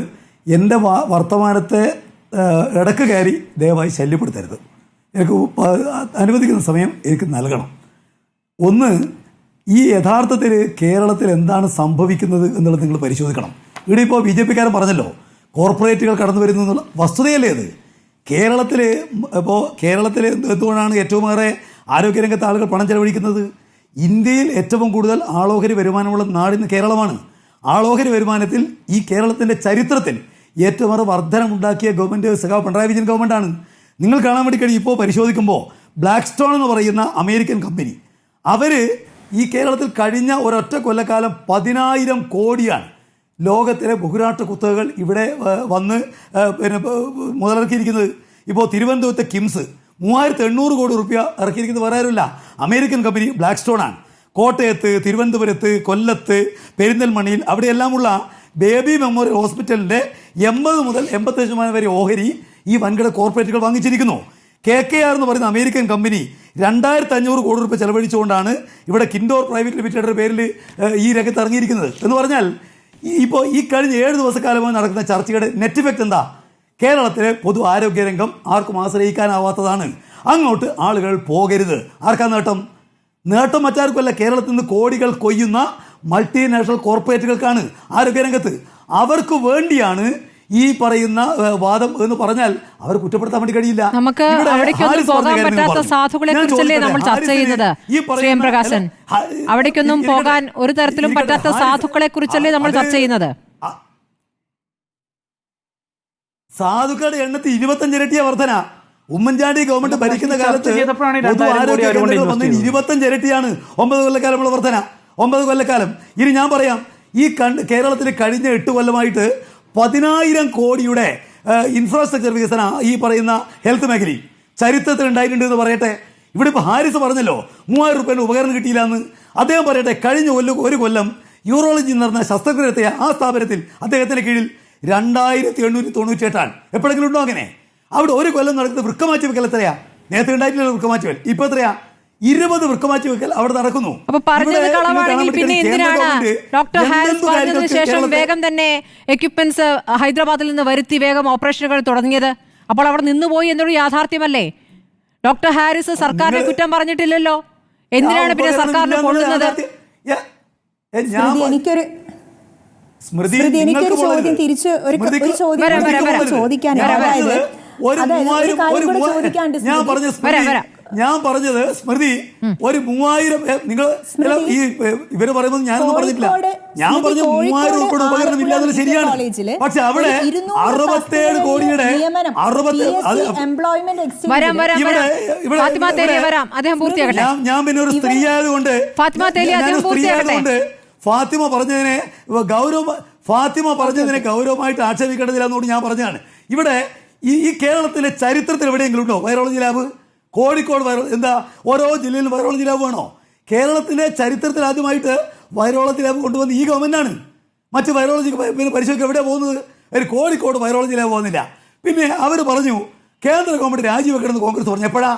എൻ്റെ വർത്തമാനത്തെ ഇടക്ക് കയറി ദയവായി ശല്യപ്പെടുത്തരുത്. എനിക്ക് അനുവദിക്കുന്ന സമയം എനിക്ക് നൽകണം. ഒന്ന്, ഈ യഥാർത്ഥത്തിൽ കേരളത്തിൽ എന്താണ് സംഭവിക്കുന്നത് എന്നുള്ളത് നിങ്ങൾ പരിശോധിക്കണം. ഇവിടെ ഇപ്പോൾ BJP-കാരൻ പറഞ്ഞല്ലോ കോർപ്പറേറ്റുകൾ കടന്നു വരുന്നു എന്നുള്ള വസ്തുതയല്ലേ അത്? കേരളത്തിൽ എന്തുകൊണ്ടാണ് ഏറ്റവുമേറെ ആരോഗ്യരംഗത്ത് ആളുകൾ പണം ചെലവഴിക്കുന്നത്? ഇന്ത്യയിൽ ഏറ്റവും കൂടുതൽ ആളോഹരി വരുമാനമുള്ള നാടിന്ന് കേരളമാണ്. ആളോഹരി വരുമാനത്തിൽ ഈ കേരളത്തിൻ്റെ ചരിത്രത്തിൽ ഏറ്റവും വർധനമുണ്ടാക്കിയ ഗവൺമെൻറ് സഖാവ് പിണറായി വിജയൻ ഗവൺമെൻറ്റാണ്. നിങ്ങൾ കാണാൻ വേണ്ടി കഴിയും, ഇപ്പോൾ പരിശോധിക്കുമ്പോൾ ബ്ലാക്ക് സ്റ്റോൺ എന്ന് പറയുന്ന അമേരിക്കൻ കമ്പനി, അവർ ഈ കേരളത്തിൽ കഴിഞ്ഞ ഒരൊറ്റ കൊല്ലക്കാലം 10,000 കോടിയാണ് ലോകത്തിലെ ബഹുരാഷ്ട്ര കുത്തകകൾ ഇവിടെ വന്ന് മുതലിറക്കിയിരിക്കുന്നത്. ഇപ്പോൾ തിരുവനന്തപുരത്തെ കിംസ് 3,800 കോടി റുപ്യ ഇറക്കിയിരിക്കുന്നത് വേറെ ആരുമില്ല, അമേരിക്കൻ കമ്പനി ബ്ലാക്ക് സ്റ്റോൺ ആണ്. കോട്ടയത്ത്, തിരുവനന്തപുരത്ത്, കൊല്ലത്ത്, പെരിന്തൽമണ്ണയിൽ അവിടെയെല്ലാമുള്ള ബേബി മെമ്മോറിയൽ ഹോസ്പിറ്റലിൻ്റെ 80 മുതൽ 85% വരെ ഓഹരി ഈ വൻകിട കോർപ്പറേറ്റുകൾ വാങ്ങിച്ചിരിക്കുന്നു. KKR എന്ന് പറയുന്ന അമേരിക്കൻ കമ്പനി 2,500 കോടി രൂപ ചെലവഴിച്ചുകൊണ്ടാണ് ഇവിടെ കിൻഡോർ പ്രൈവറ്റ് ലിമിറ്റഡിൻ്റെ പേരിൽ ഈ രംഗത്ത് ഇറങ്ങിയിരിക്കുന്നത്. എന്ന് പറഞ്ഞാൽ ഇപ്പോൾ ഈ കഴിഞ്ഞ 7 ദിവസക്കാലമായി നടക്കുന്ന ചർച്ചയുടെ നെറ്റ് ഇഫക്റ്റ് എന്താ? കേരളത്തിലെ പൊതു ആരോഗ്യരംഗം ആർക്കും ആശ്രയിക്കാനാവാത്തതാണ്. അങ്ങോട്ട് ആളുകൾ പോകരുത്. ആർക്കാ നേട്ടം? നേട്ടം മറ്റാർക്കുമല്ല, കേരളത്തിൽ നിന്ന് കോടികൾ കൊയ്യുന്ന മൾട്ടിനാഷണൽ കോർപ്പറേറ്റുകൾക്കാണ് ആരോഗ്യരംഗത്ത്. അവർക്ക് വേണ്ടിയാണ് ഈ പറയുന്ന വാദം എന്ന് പറഞ്ഞാൽ അവർ കുറ്റപ്പെടുത്താൻ വേണ്ടി കഴിയില്ല. നമുക്ക് അവിടേക്കൊന്നും പോകാൻ പറ്റാത്ത സാധുക്കളെ കുറിച്ചല്ലേ നമ്മൾ ചർച്ച ചെയ്യുന്നത്? ശ്രീ എം പ്രകാശൻ, അവിടേക്കൊന്നും പോകാൻ ഒരു തരത്തിലും പറ്റാത്ത സാധുക്കളെ കുറിച്ചല്ലേ നമ്മൾ ചർച്ച ചെയ്യുന്നത്? സാധുക്കളുടെ എണ്ണത്തിൽ 25 ഇരട്ടിയ വർധന. ഉമ്മൻചാണ്ടി ഗവൺമെന്റ് ഭരിക്കുന്ന കാലത്ത് 25 ഇരട്ടിയാണ് 9 കൊല്ലക്കാലമുള്ള വർധന. 9 കൊല്ലക്കാലം. ഇനി ഞാൻ പറയാം, ഈ കേരളത്തിൽ കഴിഞ്ഞ 8 കൊല്ലമായിട്ട് 10,000 കോടിയുടെ ഇൻഫ്രാസ്ട്രക്ചർ വികസന ഈ പറയുന്ന ഹെൽത്ത് മേഖലയിൽ ചരിത്രത്തിൽ ഉണ്ടായിട്ടുണ്ട് എന്ന് പറയട്ടെ. ഇവിടെ ഇപ്പോൾ ഹാരിസ് പറഞ്ഞല്ലോ 3,000 രൂപയുടെ ഉപകരണം കിട്ടിയില്ല എന്ന്. അദ്ദേഹം പറയട്ടെ, കഴിഞ്ഞ ഒരു കൊല്ലം യൂറോളജി നടന്ന ശസ്ത്രക്രിയ ആ സ്ഥാപനത്തിൽ അദ്ദേഹത്തിൻ്റെ കീഴിൽ 2,898 എപ്പോഴെങ്കിലും ഉണ്ടോ അങ്ങനെ? അവിടെ ഒരു കൊല്ലം നടക്കുന്ന വൃക്കമാറ്റി വെക്കൽ എത്രയാ? നേരത്തെ ഉണ്ടായിട്ടില്ല വൃക്കമാറ്റി വെക്കൽ, ഇപ്പൊ എത്രയാ? 20 വൃക്കമാറ്റി വെക്കൽ അവിടെ നടക്കുന്നു. ഡോക്ടർ ഹാരിസ് പറഞ്ഞതിന് ശേഷം വേഗം തന്നെ എക്യുപ്മെന്റ്സ് ഹൈദരാബാദിൽ നിന്ന് വരുത്തി വേഗം ഓപ്പറേഷനുകൾ തുടങ്ങിയത്. അപ്പോൾ അവിടെ നിന്നുപോയി എന്നൊരു യാഥാർത്ഥ്യമല്ലേ? ഡോക്ടർ ഹാരിസ് സർക്കാരിനെ കുറ്റം പറഞ്ഞിട്ടില്ലല്ലോ, എന്തിനാണ് പിന്നെ സർക്കാരിനെ കൊള്ളുന്നത്? എനിക്കൊരു ചോദ്യം തിരിച്ച് ചോദിക്കാനുണ്ട്. ഞാൻ പറഞ്ഞത് സ്മൃതി, ഒരു 3,000 നിങ്ങൾ ഈ ഇവര് പറയുന്നത് ഞാനൊന്നും പറഞ്ഞിട്ടില്ല. ഞാൻ പറഞ്ഞ 3,000 രൂപയുടെ ഉപകരണം ഇല്ലാതെ ശരിയാണ്. പക്ഷെ അവിടെ 67 കോടിയുടെ ഞാൻ പിന്നെ ഒരു സ്ത്രീ ആയതുകൊണ്ട് ഫാത്തിമ പറഞ്ഞതിനെ ഗൗരവമായിട്ട് ആക്ഷേപിക്കേണ്ടതില്ല എന്നുകൊണ്ട് ഞാൻ പറഞ്ഞതാണ്. ഇവിടെ ഈ കേരളത്തിലെ ചരിത്രത്തിൽ എവിടെയെങ്കിലും ഉണ്ടോ വൈറോളജി ലാബ്? കോഴിക്കോട് എന്താ ഓരോ ജില്ലയിലും വൈറോളജി ലാബ് വേണോ? കേരളത്തിലെ ചരിത്രത്തിൽ ആദ്യമായിട്ട് വൈറോളജി ലാബ് കൊണ്ടുവന്ന ഈ ഗവൺമെൻറ്റാണ്. മറ്റ് വൈറോളജി പിന്നെ പരിശോധിക്കുക എവിടെയാണ് പോകുന്നത്? ഒരു കോഴിക്കോട് വൈറോളജി ലാബ് പോകുന്നില്ല, പിന്നെ അവർ പറഞ്ഞു കേന്ദ്ര ഗവൺമെന്റ് രാജിവെക്കണമെന്ന് കോൺഗ്രസ് പറഞ്ഞു. എപ്പോഴാ?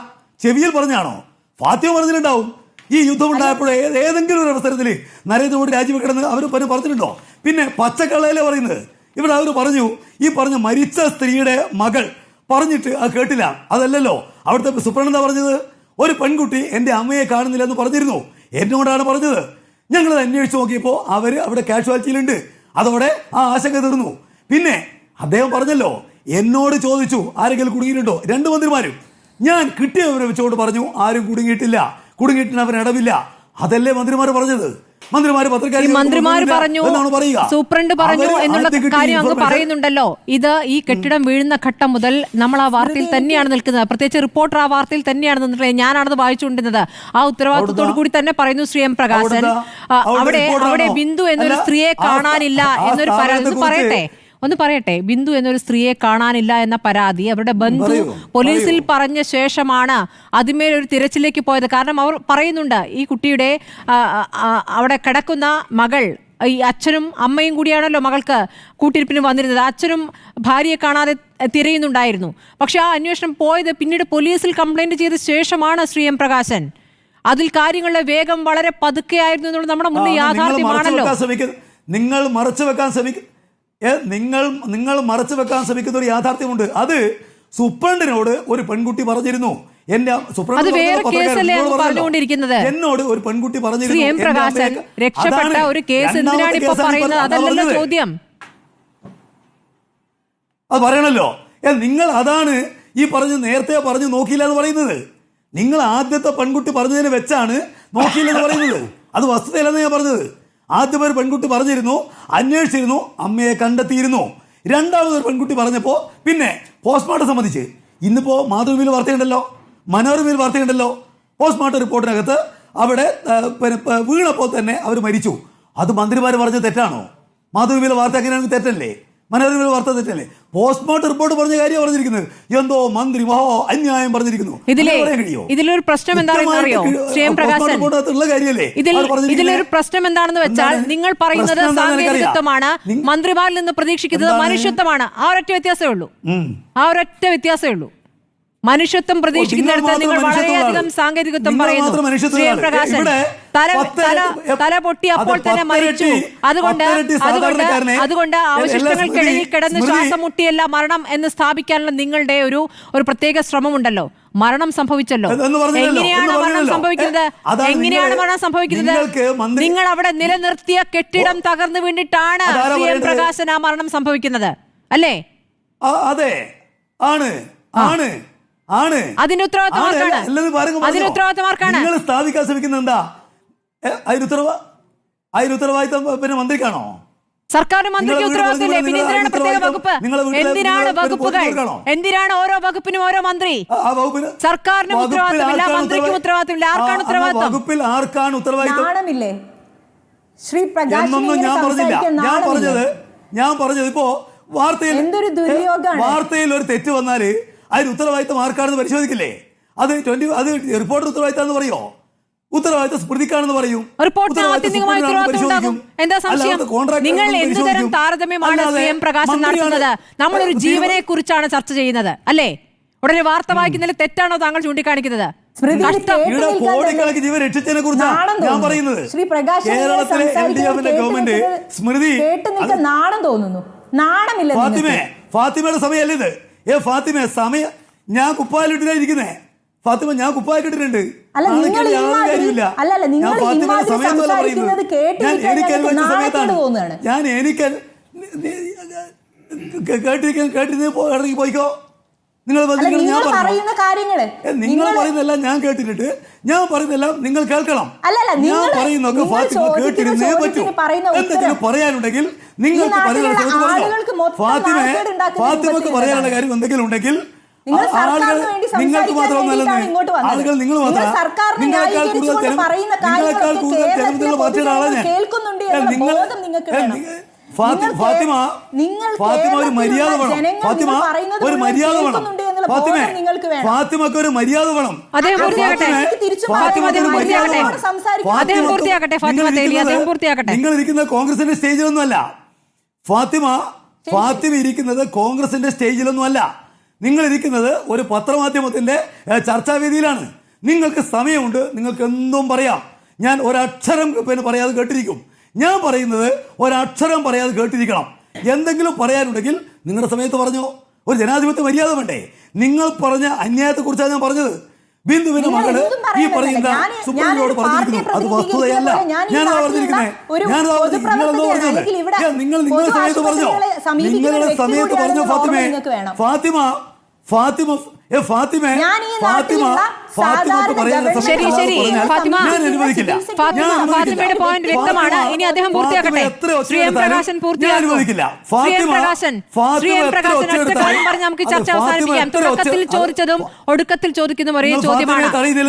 ചെവിയിൽ പറഞ്ഞാണോ? ഫാത്തിമ പറഞ്ഞിട്ടുണ്ടാവും. ഈ യുദ്ധം ഉണ്ടായപ്പോൾ ഏതെങ്കിലും ഒരു അവസരത്തിൽ നരേന്ദ്രമോദി രാജിവെക്കണമെന്ന് അവർ പറഞ്ഞിട്ടുണ്ടോ? പിന്നെ പച്ചക്കള്ളയിലെ പറയുന്നത്. ഇവിടെ അവർ പറഞ്ഞു, ഈ പറഞ്ഞ മരിച്ച സ്ത്രീയുടെ മകൾ പറഞ്ഞിട്ട് അത് കേട്ടില്ല. അതല്ലല്ലോ അവിടുത്തെ സുപ്രണ്ട് എന്താ പറഞ്ഞത്? ഒരു പെൺകുട്ടി എൻ്റെ അമ്മയെ കാണുന്നില്ല എന്ന് പറഞ്ഞിരുന്നു. എന്നോടാണ് പറഞ്ഞത്. ഞങ്ങളത് അന്വേഷിച്ച് നോക്കിയപ്പോൾ അവർ അവിടെ കാഷ്വാലിറ്റിയിലുണ്ട്. അതോടെ ആ ആശങ്ക തീർന്നു. പിന്നെ അദ്ദേഹം പറഞ്ഞല്ലോ, എന്നോട് ചോദിച്ചു ആരെങ്കിലും കുടുങ്ങിയിട്ടുണ്ടോ? 2 മന്ത്രിമാരും. ഞാൻ കിട്ടിയ വിവരം വെച്ചുകൊണ്ട് പറഞ്ഞു ആരും കുടുങ്ങിയിട്ടില്ല, കുടുങ്ങിയിട്ടിന് അവൻ ഇടവില്ല. അതല്ലേ മന്ത്രിമാർ പറഞ്ഞത്? മന്ത്രിമാർ പറഞ്ഞു, സൂപ്രണ്ട് പറഞ്ഞു എന്നുള്ള കാര്യം അങ്ങ് പറയുന്നുണ്ടല്ലോ. ഇത് ഈ കെട്ടിടം വീഴുന്ന ഘട്ടം മുതൽ നമ്മൾ ആ വാർത്തയിൽ തന്നെയാണ് നിൽക്കുന്നത്. പ്രത്യേകിച്ച് റിപ്പോർട്ടർ ആ വാർത്തയിൽ തന്നെയാണ് നിന്നിട്ടുള്ളത്. ഞാനാണത് വായിച്ചുകൊണ്ടിരുന്നത്. ആ ഉത്തരവാദിത്വത്തോടു കൂടി തന്നെ പറയുന്നു ശ്രീ എം പ്രകാശൻ. അവിടെ ബിന്ദു എന്നൊരു സ്ത്രീയെ കാണാനില്ല എന്നൊരു പരാതി. ഒന്ന് പറയട്ടെ, ബിന്ദു എന്നൊരു സ്ത്രീയെ കാണാനില്ല എന്ന പരാതി അവരുടെ ബന്ധു പോലീസിൽ പറഞ്ഞ ശേഷമാണ് അതിന്മേലൊരു തിരച്ചിലേക്ക് പോയത്. കാരണം അവർ പറയുന്നുണ്ട്, ഈ കുട്ടിയുടെ അവിടെ കിടക്കുന്ന മകൾ, ഈ അച്ഛനും അമ്മയും കൂടിയാണല്ലോ മകൾക്ക് കൂട്ടിരിപ്പിന് വന്നിരുന്നത്. അച്ഛനും ഭാര്യയെ കാണാതെ തിരയുന്നുണ്ടായിരുന്നു. പക്ഷെ ആ അന്വേഷണം പോയത് പിന്നീട് പോലീസിൽ കംപ്ലൈന്റ് ചെയ്ത ശേഷമാണ് ശ്രീ എം പ്രകാശൻ. അതിൽ കാര്യങ്ങളുടെ വേഗം വളരെ പതുക്കെയായിരുന്നു എന്നുള്ളത് നമ്മുടെ മുന്നിൽ യാഥാർത്ഥ്യമാണല്ലോ. നിങ്ങൾ മറച്ചു വെക്കാൻ ശ്രമിക്കുന്ന ഒരു യാഥാർത്ഥ്യമുണ്ട്. അത് സുപ്രണ്ടിനോട് ഒരു പെൺകുട്ടി പറഞ്ഞിരുന്നു. എന്നോട് ഒരു പെൺകുട്ടി പറഞ്ഞിരുന്നു രക്ഷപ്പെട്ട ഒരു കേസ് എന്തിനാണ് ഇപ്പോ പറയുന്നത്? അതല്ലല്ലോ ചോദ്യം. അത് പറയണല്ലോ. നിങ്ങൾ അതാണ് ഈ നേരത്തെ പറഞ്ഞു നോക്കിയില്ല എന്ന് പറയുന്നത്. നിങ്ങൾ ആദ്യത്തെ പെൺകുട്ടി പറഞ്ഞതിനെ വെച്ചാണ് നോക്കിയില്ലെന്ന് പറയുന്നത്. അത് വസ്തുതയല്ലെന്ന് ഞാൻ പറഞ്ഞത്. ആദ്യം ഒരു പെൺകുട്ടി പറഞ്ഞിരുന്നു, അന്വേഷിച്ചിരുന്നു, അമ്മയെ കണ്ടെത്തിയിരുന്നു. രണ്ടാമതൊരു പെൺകുട്ടി പറഞ്ഞപ്പോൾ പിന്നെ പോസ്റ്റ്മോർട്ടം സംബന്ധിച്ച് ഇന്നിപ്പോൾ മാതൃഭൂമിയിൽ വാർത്തയുണ്ടല്ലോ, മനോരമയിൽ വാർത്തയുണ്ടല്ലോ. പോസ്റ്റ്മോർട്ടം റിപ്പോർട്ടിനകത്ത് അവിടെ വീണപ്പോൾ തന്നെ അവർ മരിച്ചു. അത് മന്ത്രിമാർ പറഞ്ഞത് തെറ്റാണോ? മാതൃഭൂമിയിലെ വാർത്ത എങ്ങനെയാണെങ്കിൽ തെറ്റല്ലേ? മനോരമയിലെ വാർത്ത തെറ്റല്ലേ? പോസ്റ്റ്മോർട്ടം റിപ്പോർട്ട് പറഞ്ഞ കാര്യം പറഞ്ഞിരിക്കുന്നത്. എന്തോ മന്ത്രി അന്യായം പറഞ്ഞിരിക്കുന്നു. ഇതിലൊരു പ്രശ്നം എന്താണെന്ന് അറിയോ ശ്രീ എം പ്രകാശൻ? ഇതിലൊരു പ്രശ്നം എന്താണെന്ന് വെച്ചാൽ, നിങ്ങൾ പറയുന്നത് സാങ്കേതികത്വമാണ്, മന്ത്രിമാരിൽ നിന്ന് പ്രതീക്ഷിക്കുന്നത് മനുഷ്യത്വമാണ്. ആ ഒരൊറ്റ വ്യത്യാസമേ ഉള്ളൂ. മനുഷ്യത്വം പ്രതീക്ഷിക്കുന്നിടത്ത് നിങ്ങൾ വളരെയധികം സാങ്കേതികത്വം പറയുന്നു. ശ്രീ എം പ്രകാശൻ തല പൊട്ടി അപ്പോൾ തന്നെ മരിച്ചു. അതുകൊണ്ട് അവശിഷ്ടങ്ങൾക്കിടയിൽ കിടന്ന് ശ്വാസം മുട്ടിയല്ല മരണം എന്ന് സ്ഥാപിക്കാനുള്ള നിങ്ങളുടെ ഒരു പ്രത്യേക ശ്രമമുണ്ടല്ലോ. മരണം സംഭവിച്ചല്ലോ. എങ്ങനെയാണ് മരണം സംഭവിക്കുന്നത്? നിങ്ങൾ അവിടെ നിലനിർത്തിയ കെട്ടിടം തകർന്നു വീണിട്ടാണ് ശ്രീ എം പ്രകാശൻ ആ മരണം സംഭവിക്കുന്നത്, അല്ലേ? അതെ, ആണ്. അതിന്റെ ഉത്തരവാദിത്തമാർക്കാണ്. നിങ്ങൾ സ്ഥാപിക്കാൻ ശ്രമിക്കുന്നത് എന്താ? അതിന് ഉത്തരവാദിത്തം പിന്നെ മന്ത്രിക്കാണോ? സർക്കാർ മന്ത്രിക്ക് ഉത്തരവാദിത്തമില്ലേ? പിന്നെ എന്തിനാണ് പ്രത്യേക വകുപ്പ്? എന്തിനാണ് വകുപ്പുകൾ? എന്തിനാണ് ഓരോ വകുപ്പിനും ഓരോ മന്ത്രി? സർക്കാരിനും ഉത്തരവാദിത്തമില്ല, മന്ത്രിക്കും ഉത്തരവാദിത്തമില്ല. ആർക്കാണ് ഉത്തരവാദിത്തം? വകുപ്പിൽ ആർക്കാണ് ഉത്തരവാദിത്തം? എന്നൊന്നും ഞാൻ പറഞ്ഞത് ഇപ്പോ വാർത്തയിൽ ഒരു തെറ്റ് വന്നാല് അതിന് ഉത്തരവാദിത്തം ആർക്കാണെന്ന് പരിശോധിക്കില്ലേ? അത് റിപ്പോർട്ടർ ഉത്തരവാദിത്തം പറയോ? ഉത്തരവാദിത്തം സ്മൃതിക്കാണെന്ന് പറയും. നിങ്ങൾ എന്തുതരം താരതമ്യമാണ് ശ്രീ എം പ്രകാശൻ നടത്തുന്നത്? നമ്മളൊരു ജീവനെ കുറിച്ചാണ് ചർച്ച ചെയ്യുന്നത്, അല്ലേ? ഉടനെ വാർത്ത വായിക്കുന്നതിൽ തെറ്റാണോ താങ്കൾ ചൂണ്ടിക്കാണിക്കുന്നത്? കോടിക്കണക്കിന് ജീവൻ രക്ഷിച്ചതിനെ കുറിച്ചാണ് ഞാൻ പറയുന്നത്. കേരളത്തിലെ LDF ഗവൺമെന്റ് സ്മൃതി ഫാത്തിമയുടെ സമയമല്ലേ ഇത്? ഫാത്തിമ സമയം ഞാൻ കുപ്പായിലിട്ടിരിക്കുന്നേ. ഫാത്തിമ ഞാൻ കുപ്പായിട്ടിട്ടുണ്ട്. കേട്ടിരിക്കാൻ പോയിക്കോ. നിങ്ങൾ പറയുന്നതെല്ലാം ഞാൻ കേട്ടിട്ട് ഞാൻ പറയുന്നതെല്ലാം നിങ്ങൾ കേൾക്കണം. ഞാൻ പറയുന്നൊക്കെ ഫാത്തിമ കേട്ടിരുന്നേ പറ്റൂ. എന്തെങ്കിലും പറയാനുണ്ടെങ്കിൽ നിങ്ങൾക്ക് ഫാത്തിമക്ക് പറയാനുള്ള കാര്യം എന്തെങ്കിലും ഉണ്ടെങ്കിൽ നിങ്ങൾക്ക് മാത്രമൊന്നല്ല, ആളുകൾ നിങ്ങൾ മാത്രം. നിങ്ങളെക്കാൾ കൂടുതൽ ജനപ്രതിനിധികളുള്ള പാർട്ടിയുടെ ആളാണ് ഞാൻ. ഫാത്തിമ ഒരു മര്യാദ വേണം. ഫാത്തിമക്ക് ഒരു മര്യാദ വേണം. നിങ്ങൾ ഇരിക്കുന്ന കോൺഗ്രസിന്റെ സ്റ്റേജിലൊന്നുമല്ല. ഫാത്തിമ ഫാത്തിമ ഇരിക്കുന്നത് കോൺഗ്രസിന്റെ സ്റ്റേജിലൊന്നും അല്ല. നിങ്ങൾ ഇരിക്കുന്നത് ഒരു പത്രമാധ്യമത്തിന്റെ ചർച്ചാവേദിയിലാണ്. നിങ്ങൾക്ക് സമയമുണ്ട്, നിങ്ങൾക്ക് എന്തും പറയാം. ഞാൻ ഒരക്ഷരം പറയാതെ കേട്ടിരിക്കും. ഞാൻ പറയുന്നത് ഒരക്ഷരം പറയാതെ കേട്ടിരിക്കണം. എന്തെങ്കിലും പറയാനുണ്ടെങ്കിൽ നിങ്ങളുടെ സമയത്ത് പറഞ്ഞോ. ഒരു ജനാധിപത്യ മര്യാദ വേണ്ടേ? നിങ്ങൾ പറഞ്ഞ അന്യായത്തെക്കുറിച്ചാണ് ഞാൻ പറഞ്ഞത്. ബിന്ദുവിന്റെ മകള് ഈ പറയുന്ന സുപ്രീംകോടതി പറഞ്ഞിരിക്കുന്നു, അത് വസ്തുതയല്ല. ഞാനതാ പറഞ്ഞിരിക്കുന്നത്. നിങ്ങളെന്തോ പറഞ്ഞത് നിങ്ങൾ നിങ്ങളുടെ സമയത്ത് പറഞ്ഞോ. നിങ്ങളുടെ സമയത്ത് പറഞ്ഞോ ഫാത്തിമയുടെ പോയിന്റ് വ്യക്തമാണ്. ഇനി അദ്ദേഹം പൂർത്തിയാക്കട്ടെ. അടുത്ത കാര്യം പറഞ്ഞ് നമുക്ക് ചർച്ച അവസാനിപ്പിക്കാം. തുടക്കത്തിൽ ചോദിച്ചതും ഒടുക്കത്തിൽ ചോദിക്കുന്നതും ഒരേ ചോദ്യമാണ്.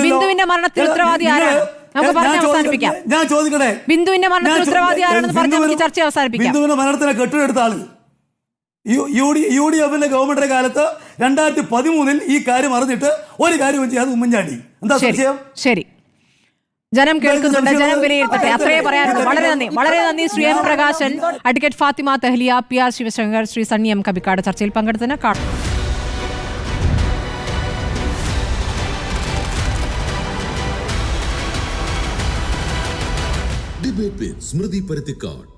ബിന്ദുവിന്റെ മരണത്തിൽ ഉത്തരവാദി ആരാണ്? നമുക്ക് പറഞ്ഞ് അവസാനിപ്പിക്കാം. ഞാൻ ചോദിക്കട്ടെ, ബിന്ദുവിന്റെ മരണത്തിൽ ഉത്തരവാദി ആരാണെന്ന് പറഞ്ഞ് നമുക്ക് ചർച്ച അവസാനിപ്പിക്കാം. ബിന്ദുവിന്റെ മരണത്തിന് കെട്ടിടെടുത്ത ആള് UDFന്റെ ഗവൺമെന്റിന്റെ കാലത്ത് 2013 ഈ കാര്യം അറിഞ്ഞിട്ട് ഒരു കാര്യവും ചെയ്യാതെ ഉമ്മൻചാണ്ടി. എന്താ സംശയം? ശരി, ജനം കേൾക്കുന്നുണ്ട്, ജനം വിലയിരുത്തട്ടെ. അത്രേ പറയാനുള്ളൂ. വളരെ നന്ദി, വളരെ നന്ദി. Shri M Prakashan, advocate Fathima Thahiliya, PR Sivasankar, Shri Sunny M Kapikkad ചർച്ചയിൽ പങ്കെടുത്തതിന് ഡിബേറ്റ് വിത്ത് സ്മൃതി പരുത്തിക്കാട്.